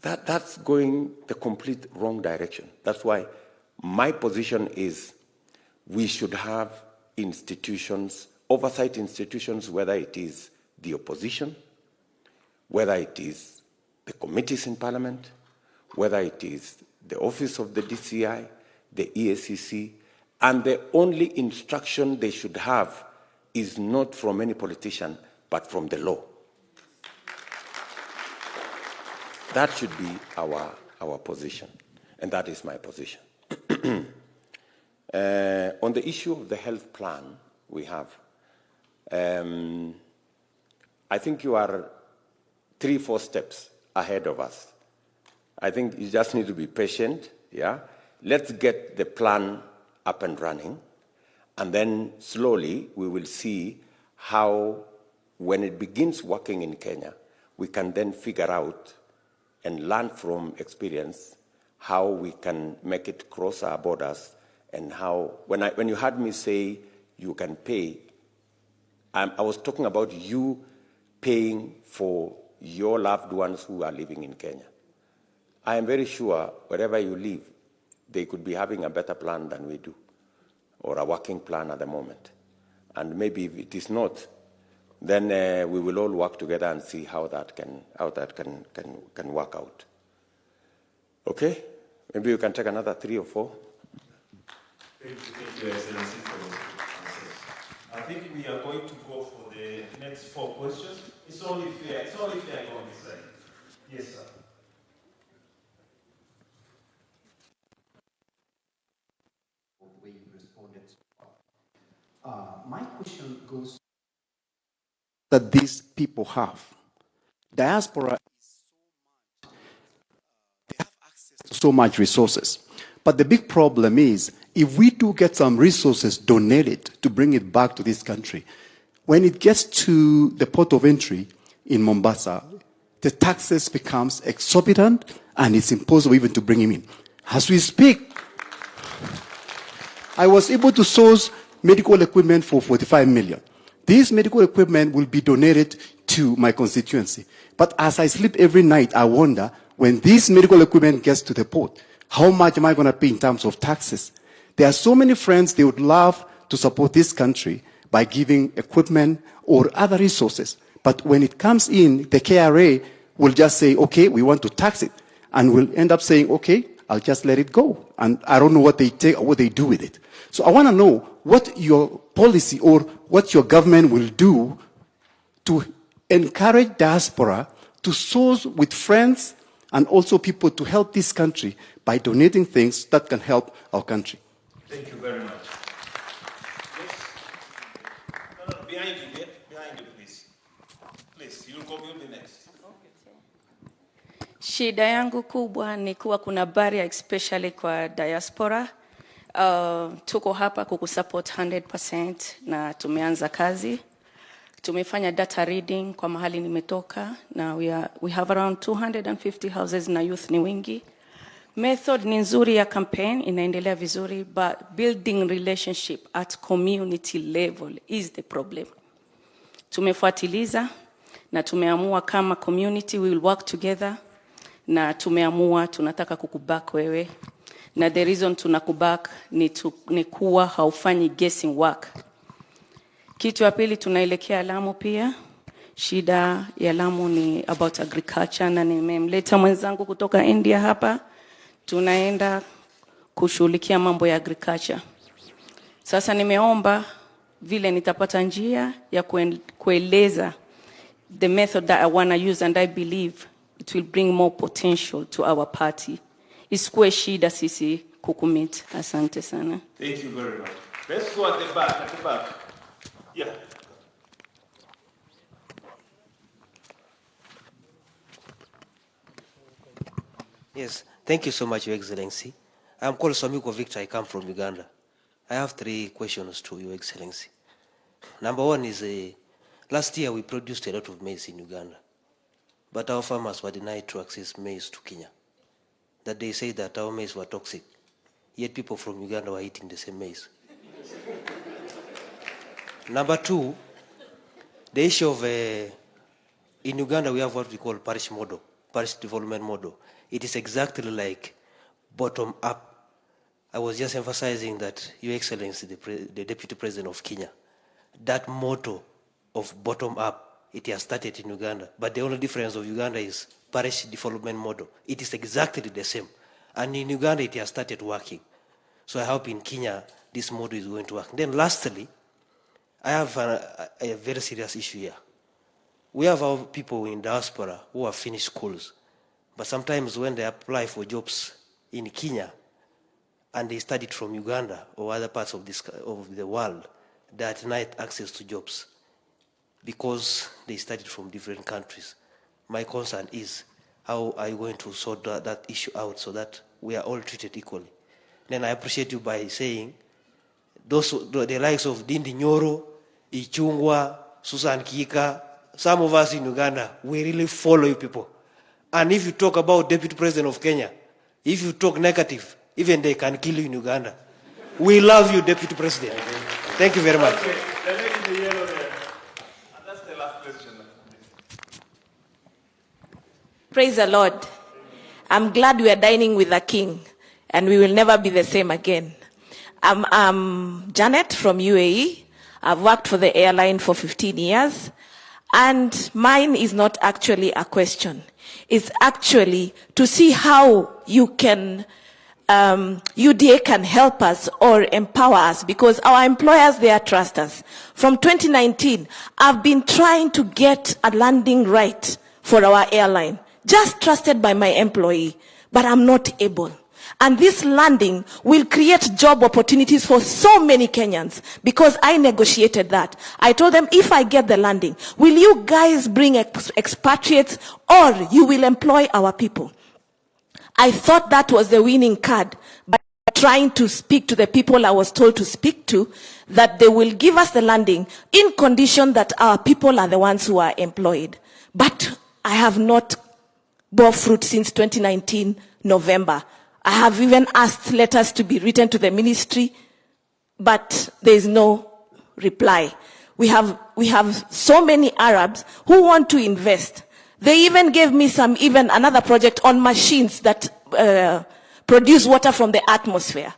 that's going the complete wrong direction. That's why my position is we should have institutions, oversight institutions, whether it is the opposition, whether it is the committees in Parliament, whether it is the Office of the DCI, the EACC, and the only instruction they should have is not from any politician, but from the law. That should be our position, and that is my position. On the issue of the health plan we have, I think you are 3-4 steps ahead of us. I think you just need to be patient, yeah? Let's get the plan up and running, and then slowly we will see how, when it begins working in Kenya, we can then figure out and learn from experience how we can make it cross our borders, and how, when you heard me say you can pay, I was talking about you paying for your loved ones who are living in Kenya. I am very sure wherever you live, they could be having a better plan than we do, or a working plan at the moment. And maybe if it is not, then we will all work together and see how that can work out. Okay? Maybe you can take another 3 or 4. Thank you, Excellency, for those answers. I think we are going to go for the next 4 questions. It's only fair on this side. Yes, sir. The way you responded. My question goes that these people have. Diaspora is so much, they have access to so much resources. But the big problem is, if we do get some resources donated to bring it back to this country, when it gets to the port of entry in Mombasa, the taxes becomes exorbitant and it's impossible even to bring him in. As we speak, I was able to source medical equipment for 45 million. This medical equipment will be donated to my constituency. But as I sleep every night, I wonder, when this medical equipment gets to the port, how much am I going to pay in terms of taxes? There are so many friends, they would love to support this country by giving equipment or other resources. But when it comes in, the KRA will just say, okay, we want to tax it. And we'll end up saying, okay, I'll just let it go. And I don't know what they take or what they do with it. So I want to know what your policy or what your government will do to encourage diaspora to source with friends and also people to help this country by donating things that can help our country. Thank you very much. Yes. No, behind you, please. Please, you'll be next. Shida yangu kubwa ni kuwa kuna barrier especially kwa diaspora. Tuko hapa kukusupport 100% na tumeanza kazi. Tumefanya data reading kwa mahali nimetoka, na we have around 250 houses na youth ni wengi. Method ni nzuri ya campaign, inaendelea vizuri, but building relationship at community level is the problem. Tumefuatiliza na tumeamua kama community we will work together, na tumeamua tunataka kukubak wewe, na the reason tunakubak ni kuwa haufanyi guessing work. Kitu ya pili, tunaelekea Lamu pia. Shida ya Lamu ni about agriculture, na nimemleta mwenzangu kutoka India hapa. Tunaenda kushughulikia mambo ya agriculture. Sasa nimeomba vile nitapata njia ya kueleza the method that I want to use, and I believe it will bring more potential to our party. Isikuwe shida sisi kukumit. Asante sana. Thank you very much. Let's go at the back, Yeah. Yes, thank you so much, Your Excellency. I'm called Swamiko Victor. I come from Uganda. I have 3 questions to Your Excellency. Number 1 is, last year we produced a lot of maize in Uganda, but our farmers were denied to access maize to Kenya. That they say that our maize were toxic, yet people from Uganda were eating the same maize. Number 2, the issue of, in Uganda we have what we call parish model, parish development model. It is exactly like bottom up. I was just emphasizing that Your Excellency, the Deputy President of Kenya, that motto of bottom up, it has started in Uganda. But the only difference of Uganda is parish development model. It is exactly the same. And in Uganda, it has started working. So I hope in Kenya, this model is going to work. Then lastly, I have a very serious issue here. We have our people in diaspora who have finished schools, but sometimes when they apply for jobs in Kenya and they studied from Uganda or other parts of the world, they are denied access to jobs because they studied from different countries. My concern is, how are you going to sort that issue out so that we are all treated equally? Then I appreciate you by saying the likes of Dindi Nyoro, Ichungwa, Susan Kika, some of us in Uganda, we really follow you people. And if you talk about Deputy President of Kenya, if you talk negative, even they can kill you in Uganda. We love you, Deputy President. Thank you very much. Okay. The lady in the yellow there. And that's the last question. Praise the Lord. I'm glad we are dining with the King, and we will never be the same again. I'm Janet from UAE. I've worked for the airline for 15 years. And mine is not actually a question. It's actually to see how you can, UDA can help us or empower us, because our employers, they trust us. From 2019, I've been trying to get a landing right for our airline, just trusted by my employee, but I'm not able. And this landing will create job opportunities for so many Kenyans, because I negotiated that. I told them, if I get the landing, will you guys bring expatriates or you will employ our people? I thought that was the winning card, by trying to speak to the people I was told to speak to, that they will give us the landing in condition that our people are the ones who are employed. But I have not bore fruit since 2019, November. I have even asked letters to be written to the ministry, but there is no reply. We have so many Arabs who want to invest. They even gave me another project on machines that produce water from the atmosphere.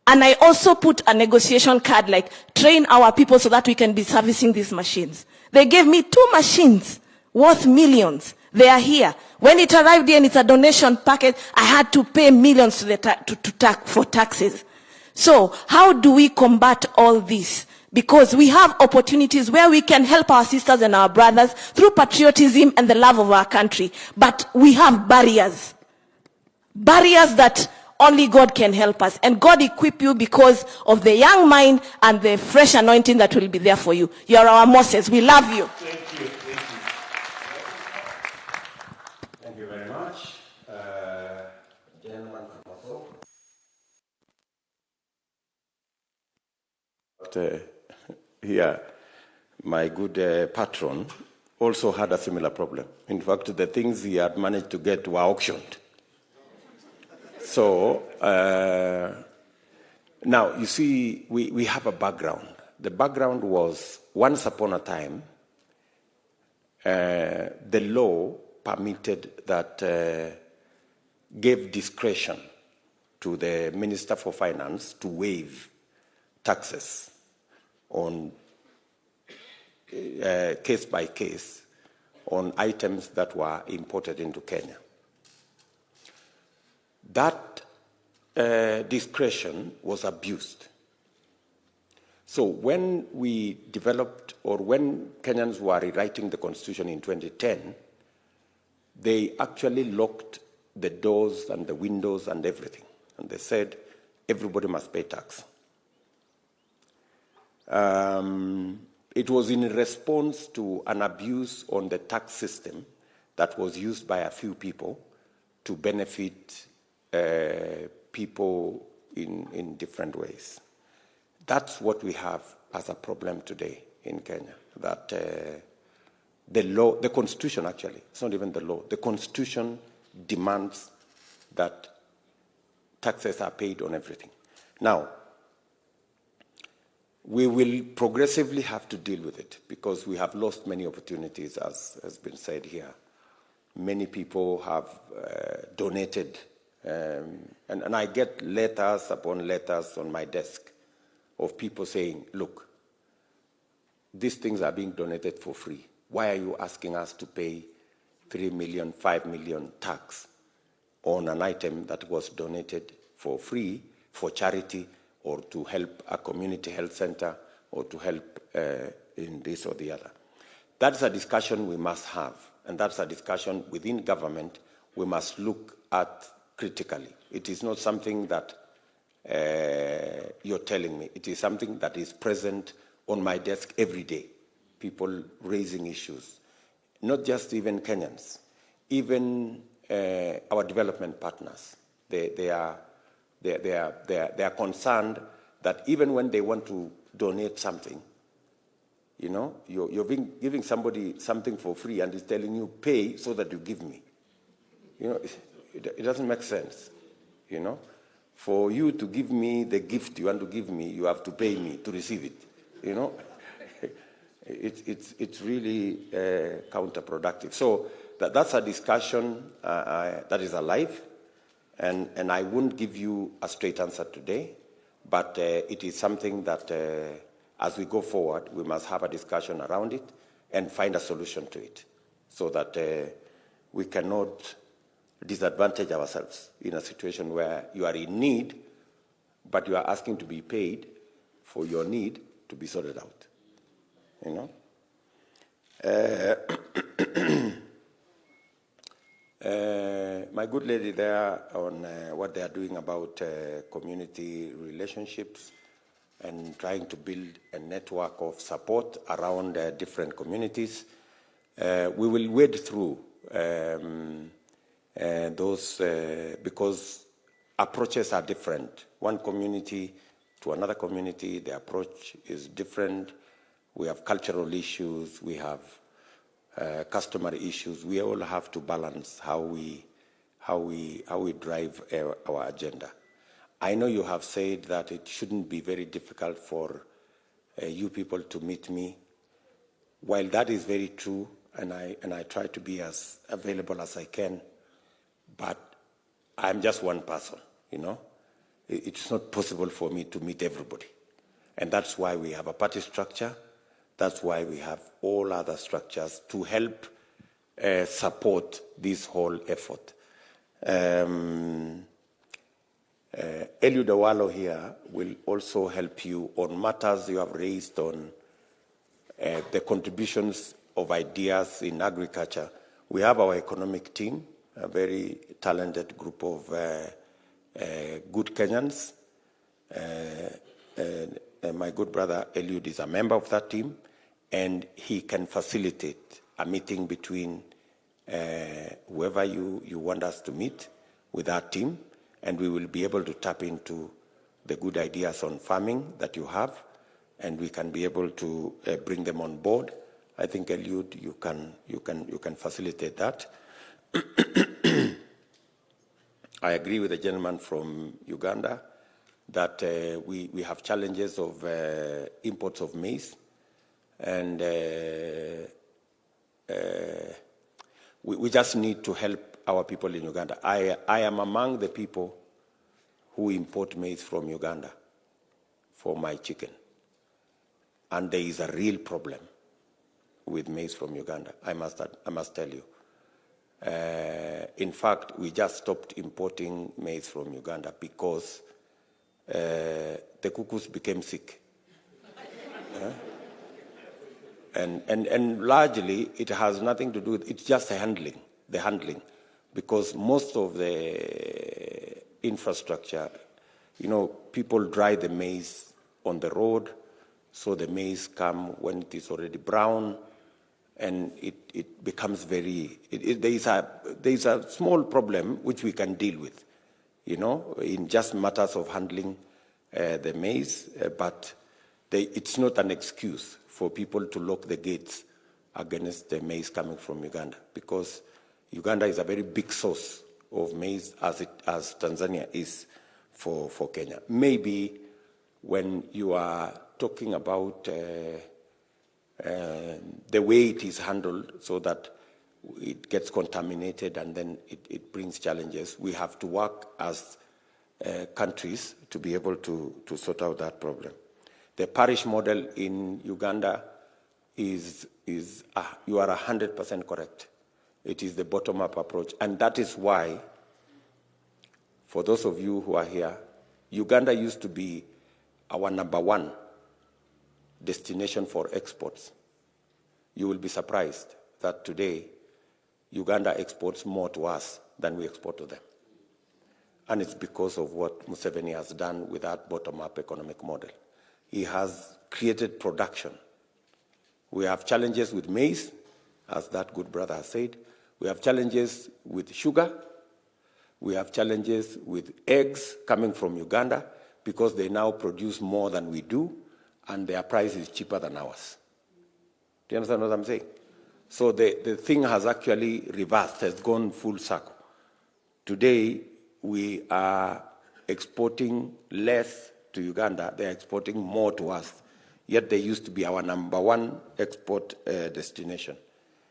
And I also put a negotiation card like, train our people so that we can be servicing these machines. They gave me 2 machines worth millions. They are here. When it arrived here and it's a donation packet, I had to pay millions for taxes. So how do we combat all this? Because we have opportunities where we can help our sisters and our brothers through patriotism and the love of our country. But we have barriers. Barriers that only God can help us. And God equip you because of the young mind and the fresh anointing that will be there for you. You are our Moses. We love you. Thank you. Thank you very much. Gentleman from yeah, my good patron, also had a similar problem. In fact, the things he had managed to get were auctioned. So, now, you see, we have a background. The background was, once upon a time, the law permitted that, gave discretion to the Minister for Finance to waive taxes on case by case on items that were imported into Kenya. That discretion was abused. So when we developed, or when Kenyans were rewriting the Constitution in 2010, they actually locked the doors and the windows and everything. And they said, everybody must pay tax. It was in response to an abuse on the tax system that was used by a few people to benefit people in different ways. That's what we have as a problem today in Kenya, that the law, the Constitution actually, it's not even the law, the Constitution demands that taxes are paid on everything. Now, we will progressively have to deal with it because we have lost many opportunities, as has been said here. Many people have donated, and I get letters upon letters on my desk of people saying, look, these things are being donated for free. Why are you asking us to pay 3 million, 5 million tax on an item that was donated for free, for charity, or to help a community health center, or to help in this or the other? That's a discussion we must have, and that's a discussion within government we must look at critically. It is not something that you're telling me. It is something that is present on my desk every day. People raising issues, not just even Kenyans, even our development partners. They are concerned that even when they want to donate something, you know, you're giving somebody something for free and he's telling you, pay so that you give me. You know, it doesn't make sense, you know. For you to give me the gift you want to give me, you have to pay me to receive it, you know. It's really counterproductive. So that's a discussion that is alive, and I won't give you a straight answer today, but it is something that as we go forward, we must have a discussion around it and find a solution to it so that we cannot disadvantage ourselves in a situation where you are in need, but you are asking to be paid for your need to be sorted out. You know? My good lady there on what they are doing about community relationships and trying to build a network of support around different communities. We will wade through those because approaches are different. One community to another community, the approach is different. We have cultural issues, we have customer issues. We all have to balance how we drive our agenda. I know you have said that it shouldn't be very difficult for you people to meet me. While that is very true, and I try to be as available as I can, but I'm just one person, you know. It's not possible for me to meet everybody. And that's why we have a party structure. That's why we have all other structures to help support this whole effort. Eliud Owalo here will also help you on matters you have raised on the contributions of ideas in agriculture. We have our economic team, a very talented group of good Kenyans. My good brother Eliud is a member of that team, and he can facilitate a meeting between whoever you want us to meet with our team, and we will be able to tap into the good ideas on farming that you have and we can be able to bring them on board. I think, Eliud, you can facilitate that. I agree with the gentleman from Uganda that we have challenges of imports of maize, and we just need to help our people in Uganda. I am among the people who import maize from Uganda for my chicken, and there is a real problem with maize from Uganda, I must tell you. In fact, we just stopped importing maize from Uganda because the cuckoos became sick. And largely, it has nothing to do with, it's just the handling, because most of the infrastructure, people dry the maize on the road, so the maize come when it is already brown, and it becomes very, there is a small problem which we can deal with, in just matters of handling the maize, but it's not an excuse for people to lock the gates against the maize coming from Uganda, because Uganda is a very big source of maize as Tanzania is for Kenya. Maybe when you are talking about the way it is handled so that it gets contaminated and then it brings challenges, we have to work as countries to be able to sort out that problem. The parish model in Uganda is you are 100% correct. It is the bottom-up approach. And that is why, for those of you who are here, Uganda used to be our #1 destination for exports. You will be surprised that today Uganda exports more to us than we export to them. And it's because of what Museveni has done with that bottom-up economic model. He has created production. We have challenges with maize, as that good brother has said. We have challenges with sugar. We have challenges with eggs coming from Uganda because they now produce more than we do, and their price is cheaper than ours. Do you understand what I'm saying? So the thing has actually reversed, has gone full circle. Today, we are exporting less to Uganda, they're exporting more to us. Yet they used to be our #1 export destination.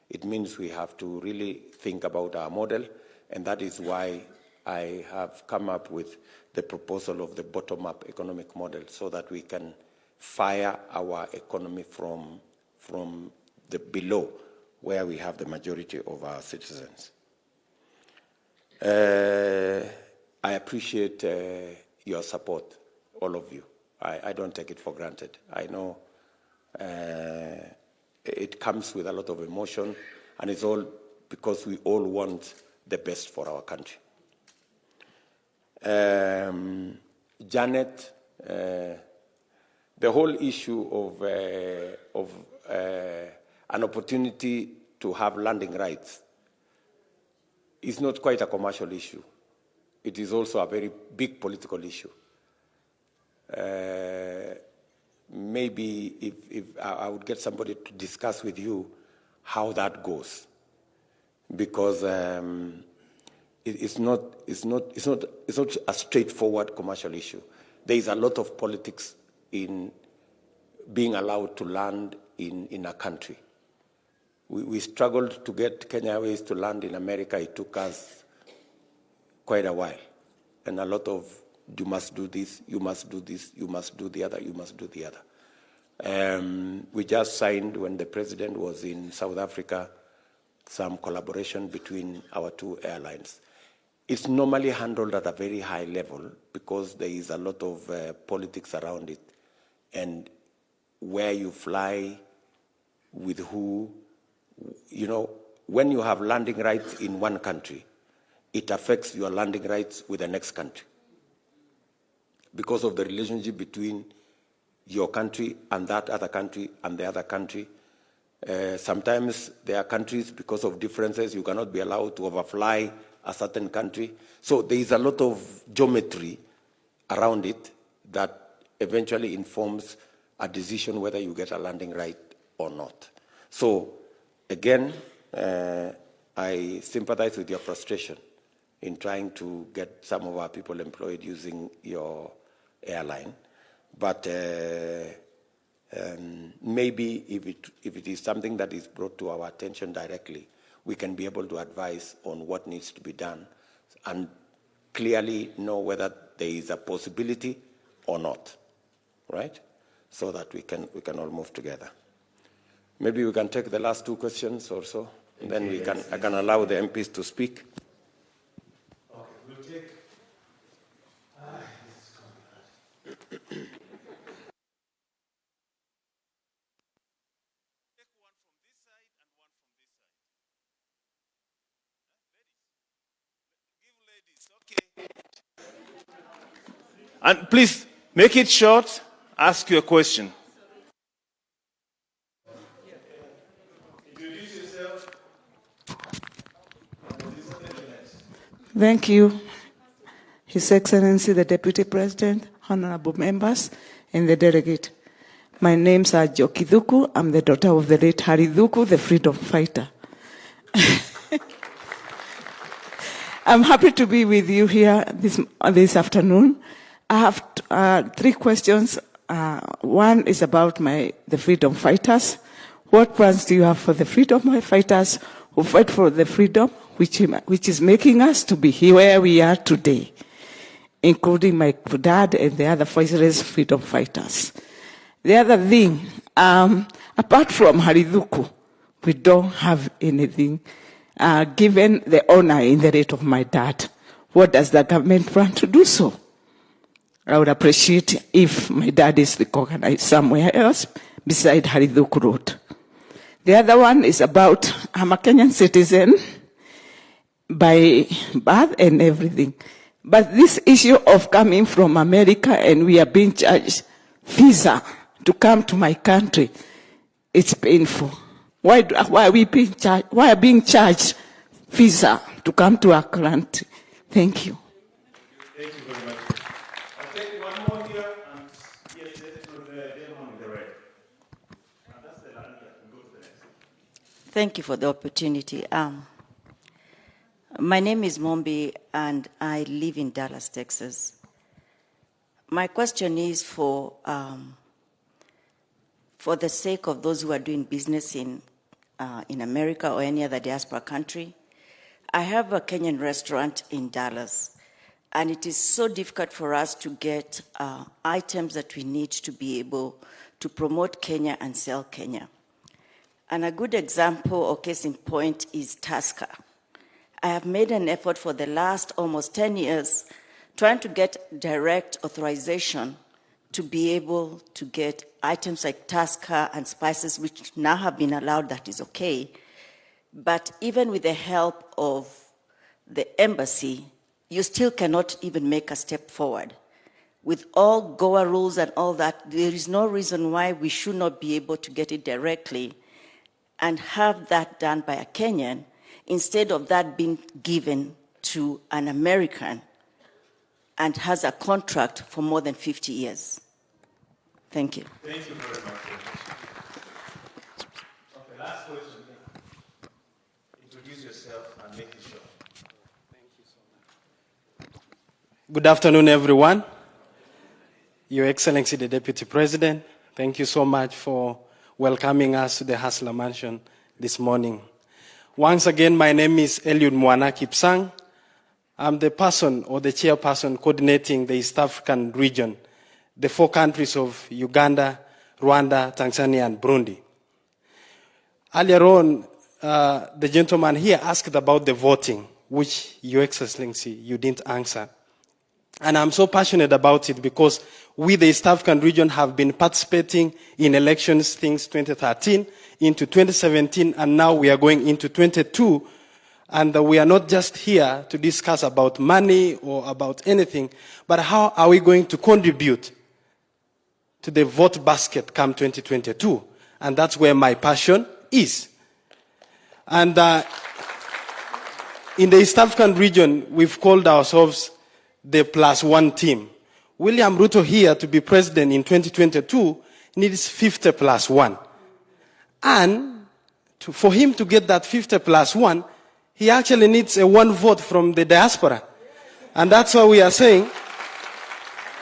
It means we have to really think about our model, and that is why I have come up with the proposal of the bottom-up economic model so that we can fire our economy from the below, where we have the majority of our citizens. I appreciate your support, all of you. I don't take it for granted. I know it comes with a lot of emotion, and it's all because we all want the best for our country. Janet, the whole issue of an opportunity to have landing rights is not quite a commercial issue. It is also a very big political issue. Maybe if I would get somebody to discuss with you how that goes, because it's not a straightforward commercial issue. There is a lot of politics in being allowed to land in a country. We struggled to get Kenya Airways to land in America. It took us quite a while, and a lot of you must do this, you must do this, you must do the other, you must do the other. We just signed, when the president was in South Africa, some collaboration between our two airlines. It's normally handled at a very high level because there is a lot of politics around it, and where you fly, with who, when you have landing rights in one country, it affects your landing rights with the next country, because of the relationship between your country and that other country and the other country. Sometimes there are countries, because of differences, you cannot be allowed to overfly a certain country. So there is a lot of geometry around it that eventually informs a decision whether you get a landing right or not. So, again, I sympathize with your frustration in trying to get some of our people employed using your airline. But maybe if it is something that is brought to our attention directly, we can be able to advise on what needs to be done and clearly know whether there is a possibility or not, right? So that we can all move together. Maybe we can take the last two questions or so, and then I can allow the MPs to speak. Okay, we'll take. And please make it short. Ask your question. Introduce yourself. Thank you, His Excellency, the Deputy President, honorable members, and the delegate. My name's Joki Dhuku. I'm the daughter of the late Harry Dhuku, the freedom fighter. I'm happy to be with you here this afternoon. I have three questions. One is about the freedom fighters. What plans do you have for the freedom fighters who fight for the freedom which is making us to be here where we are today, including my dad and the other voiceless freedom fighters? The other thing, apart from Harry Dhuku, we don't have anything. Given the honor in the rate of my dad, what does the government plan to do so? I would appreciate if my dad is recognized somewhere else beside Harry Dhuku Road. The other one is about, I'm a Kenyan citizen by birth and everything. But this issue of coming from America and we are being charged visa to come to my country, it's painful. Why are we being charged? Why are being charged visa to come to our country? Thank you. Thank you very much. I'll take one more here, and yes, to the gentleman in the red. And that's the land that can go to the next. Thank you for the opportunity. My name is Mombi, and I live in Dallas, Texas. My question is for the sake of those who are doing business in America or any other diaspora country. I have a Kenyan restaurant in Dallas, and it is so difficult for us to get items that we need to be able to promote Kenya and sell Kenya. And a good example or case in point is Tusker. I have made an effort for the last almost 10 years trying to get direct authorization to be able to get items like Tusker and spices, which now have been allowed, that is okay. But even with the help of the embassy, you still cannot even make a step forward. With all GOA rules and all that, there is no reason why we should not be able to get it directly and have that done by a Kenyan instead of that being given to an American and has a contract for more than 50 years. Thank you. Thank you very much. Okay, last question. Introduce yourself and make it short. Thank you so much. Good afternoon, everyone. Your Excellency, the Deputy President, thank you so much for welcoming us to the Hustler Mansion this morning. Once again, my name is Eliud Mwana Kipsang. I'm the person or the chairperson coordinating the East African region, the 4 countries of Uganda, Rwanda, Tanzania, and Burundi. Earlier on, the gentleman here asked about the voting, which, Your Excellency, you didn't answer. And I'm so passionate about it because we, the East African region, have been participating in elections since 2013 into 2017, and now we are going into 22. And we are not just here to discuss about money or about anything, but how are we going to contribute to the vote basket come 2022? And that's where my passion is. And in the East African region, we've called ourselves the +1 team. William Ruto here to be president in 2022 needs 50 plus 1. And for him to get that 50 plus 1, he actually needs a 1 vote from the diaspora. And that's why we are saying,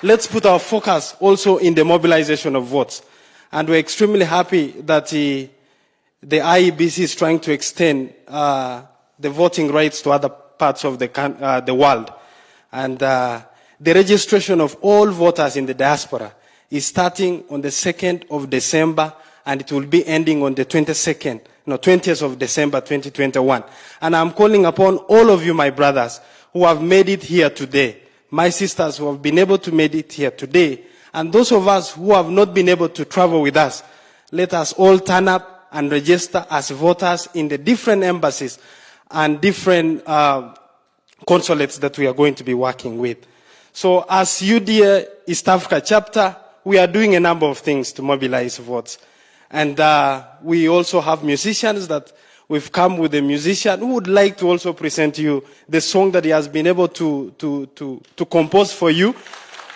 let's put our focus also in the mobilization of votes. And we're extremely happy that the IEBC is trying to extend the voting rights to other parts of the world. And the registration of all voters in the diaspora is starting on the 2nd of December, and it will be ending on the 20th of December 2021. And I'm calling upon all of you, my brothers, who have made it here today, my sisters who have been able to make it here today, and those of us who have not been able to travel with us, let us all turn up and register as voters in the different embassies and different consulates that we are going to be working with. So as UDA East Africa chapter, we are doing a number of things to mobilize votes. And we also have musicians that we've come with a musician who would like to also present you the song that he has been able to compose for you.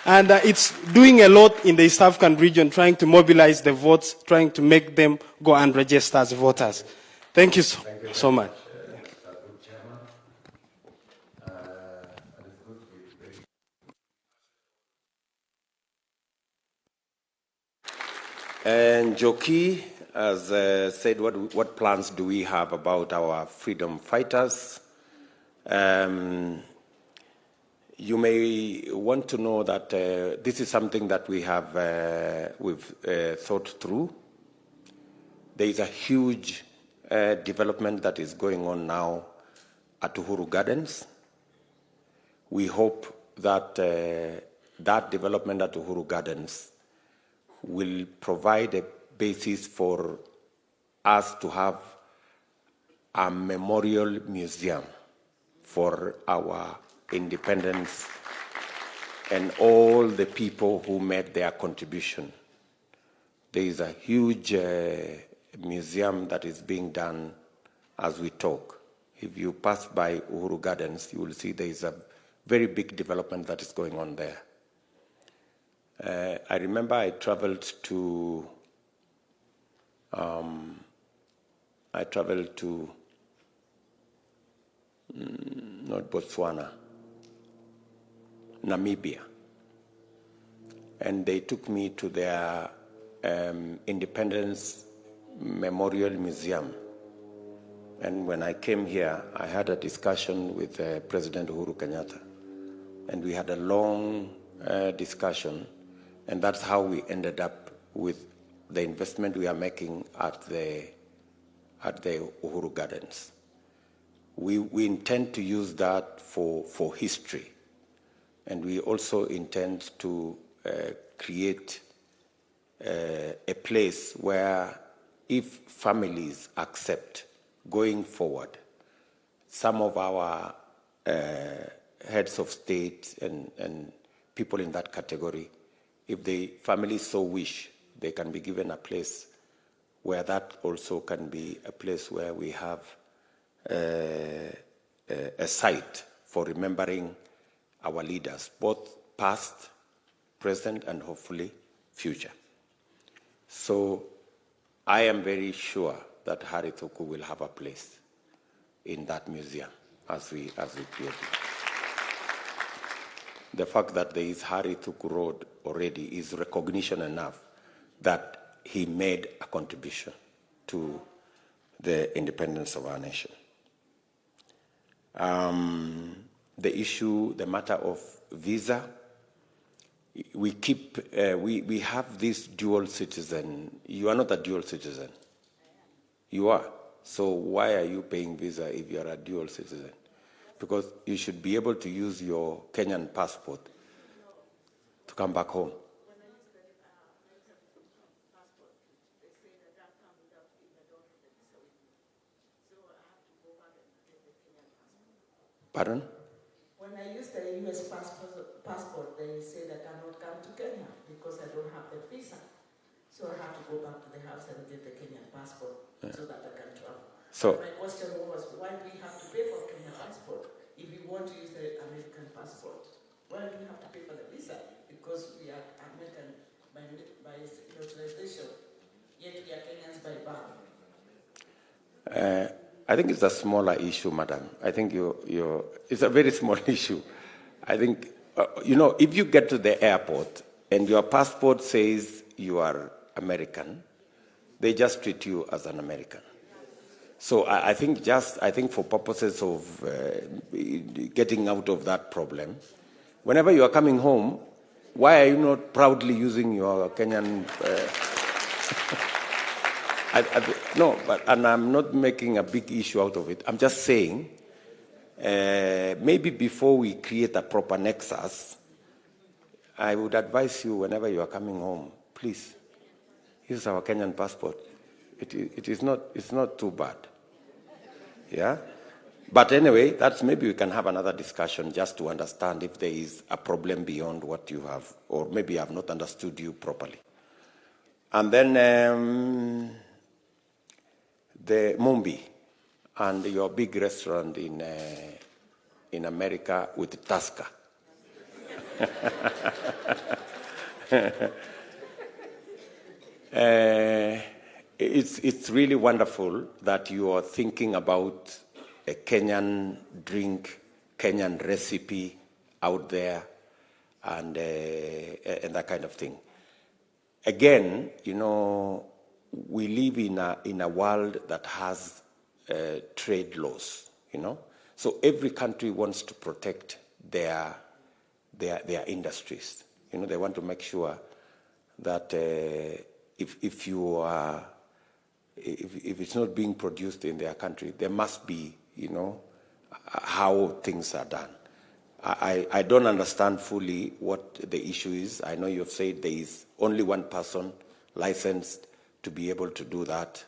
And it's doing a lot in the East African region, trying to mobilize the votes, trying to make them go and register as voters. Thank you so much. And Joki has said, what plans do we have about our freedom fighters? You may want to know that this is something that we've thought through. There is a huge development that is going on now at Uhuru Gardens. We hope that that development at Uhuru Gardens will provide a basis for us to have a memorial museum for our independence and all the people who made their contribution. There is a huge museum that is being done as we talk. If you pass by Uhuru Gardens, you will see there is a very big development that is going on there. I remember I traveled to not Botswana, Namibia, and they took me to their Independence Memorial Museum. And when I came here, I had a discussion with President Uhuru Kenyatta, and we had a long discussion, and that's how we ended up with the investment we are making at the Uhuru Gardens. We intend to use that for history, and we also intend to create a place where, if families accept going forward, some of our heads of state and people in that category, if the families so wish, they can be given a place where that also can be a place where we have a site for remembering our leaders, both past, present, and hopefully future. So I am very sure that Harry Thuku will have a place in that museum as we create it. The fact that there is Harry Thuku Road already is recognition enough that he made a contribution to the independence of our nation. The issue, the matter of visa, we have this dual citizen. You are not a dual citizen. You are. So why are you paying visa if you are a dual citizen? Because you should be able to use your Kenyan passport to come back home. Pardon? When I use the US passport, they say that I cannot come to Kenya because I don't have the visa. So I have to go back to the house and get the Kenyan passport so that I can travel. So my question was, why do we have to pay for Kenyan passport if we want to use the American passport? Why do we have to pay for the visa? Because we are American by naturalization, yet we are Kenyans by birth? I think it's a smaller issue, madam. I think it's a very small issue. I think, if you get to the airport and your passport says you are American, they just treat you as an American. So I think for purposes of getting out of that problem, whenever you are coming home, why are you not proudly using your Kenyan? And I'm not making a big issue out of it. I'm just saying, maybe before we create a proper nexus, I would advise you, whenever you are coming home, please use our Kenyan passport. It's not too bad. Yeah? But anyway, maybe we can have another discussion just to understand if there is a problem beyond what you have, or maybe I have not understood you properly. And then the Mumbi and your big restaurant in America with Tasca. It's really wonderful that you are thinking about a Kenyan drink, Kenyan recipe out there, and that kind of thing. Again, we live in a world that has trade laws, So every country wants to protect their industries. They want to make sure that if it's not being produced in their country, there must be, how things are done. I don't understand fully what the issue is. I know you've said there is only one person licensed to be able to do that.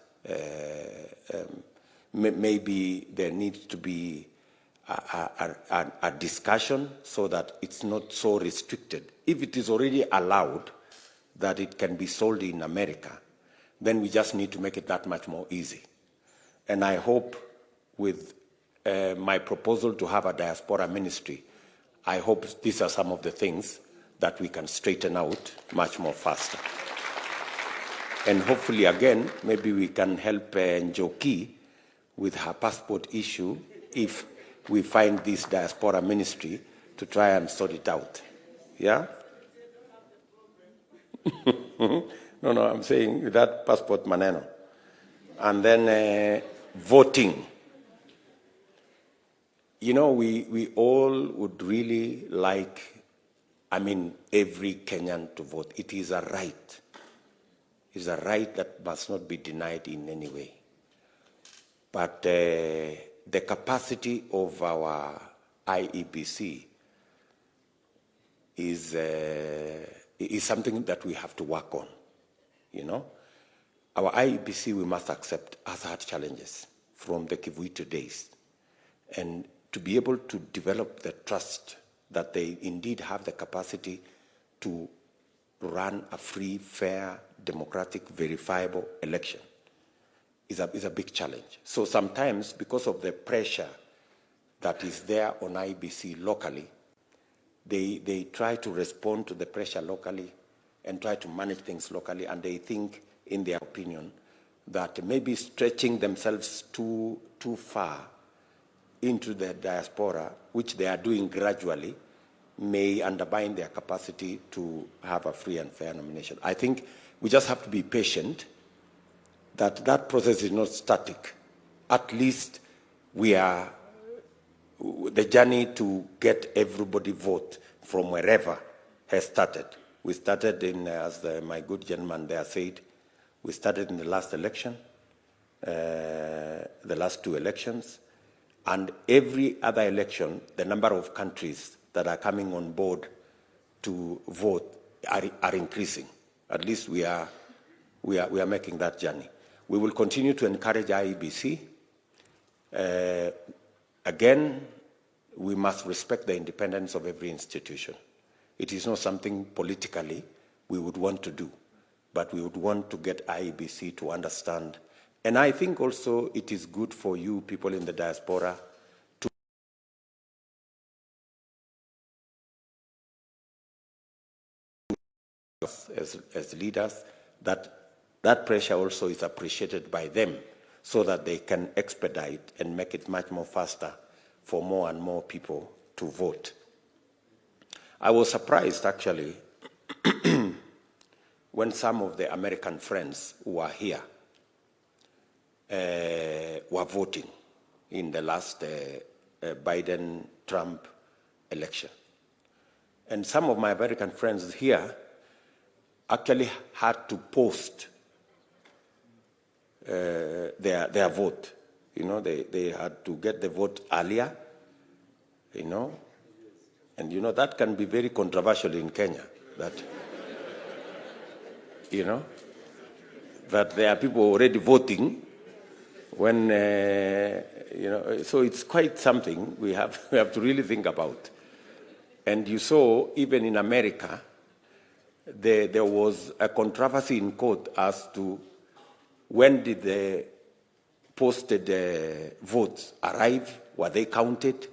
Maybe there needs to be a discussion so that it's not so restricted. If it is already allowed that it can be sold in America, then we just need to make it that much more easy. And I hope with my proposal to have a diaspora ministry, I hope these are some of the things that we can straighten out much more faster. And hopefully, again, maybe we can help Njoki with her passport issue if we find this diaspora ministry to try and sort it out. Yeah? No, I'm saying that passport maneno. And then voting. We all would really like, every Kenyan to vote. It is a right. It's a right that must not be denied in any way. But the capacity of our IEBC is something that we have to work on, Our IEBC, we must accept, has had challenges from the Kivuito days. And to be able to develop the trust that they indeed have the capacity to run a free, fair, democratic, verifiable election is a big challenge. So sometimes, because of the pressure that is there on IEBC locally, they try to respond to the pressure locally and try to manage things locally, and they think, in their opinion, that maybe stretching themselves too far into the diaspora, which they are doing gradually, may undermine their capacity to have a free and fair nomination. I think we just have to be patient that process is not static. At least the journey to get everybody vote from wherever has started. We started as my good gentleman there said, we started in the last election, the last two elections, and every other election, the number of countries that are coming on board to vote are increasing. At least we are making that journey. We will continue to encourage IEBC. Again, we must respect the independence of every institution. It is not something politically we would want to do, but we would want to get IEBC to understand. And I think also it is good for you people in the diaspora to as leaders, that pressure also is appreciated by them so that they can expedite and make it much more faster for more and more people to vote. I was surprised, actually, when some of the American friends who are here were voting in the last Biden-Trump election. And some of my American friends here actually had to post their vote. You know, they had to get the vote earlier, you know. And, you know, that can be very controversial in Kenya, that, you know, that there are people already voting when, you know, so it's quite something we have to really think about. And you saw, even in America, there was a controversy in court as to when did the posted votes arrive? Were they counted?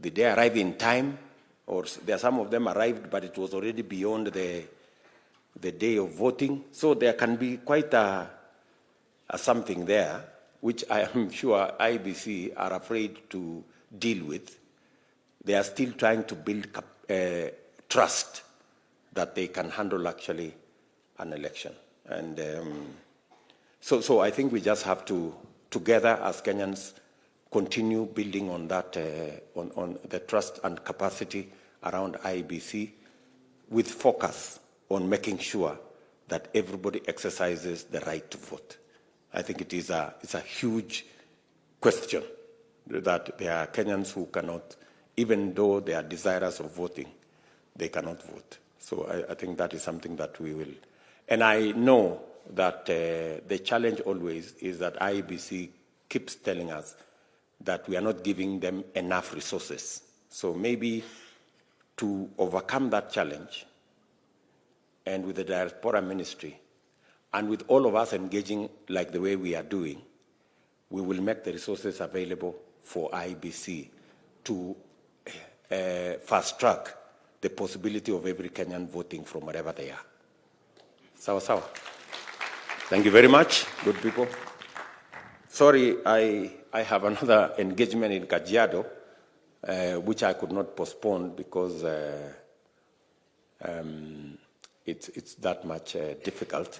Did they arrive in time? Or there some of them arrived, but it was already beyond the day of voting. So there can be quite a something there, which I am sure IBC are afraid to deal with. They are still trying to build trust that they can handle actually an election. And so I think we just have to, together as Kenyans, continue building on that, on the trust and capacity around IBC, with focus on making sure that everybody exercises the right to vote. I think it's a huge question that there are Kenyans who cannot, even though they are desirous of voting, they cannot vote. So I think that is something that we will. And I know that the challenge always is that IBC keeps telling us that we are not giving them enough resources. So maybe to overcome that challenge, and with the Diaspora Ministry, and with all of us engaging like the way we are doing, we will make the resources available for IBC to fast-track the possibility of every Kenyan voting from wherever they are. Sawa sawa. Thank you very much, good people. Sorry, I have another engagement in Kajiado, which I could not postpone because it's that much difficult.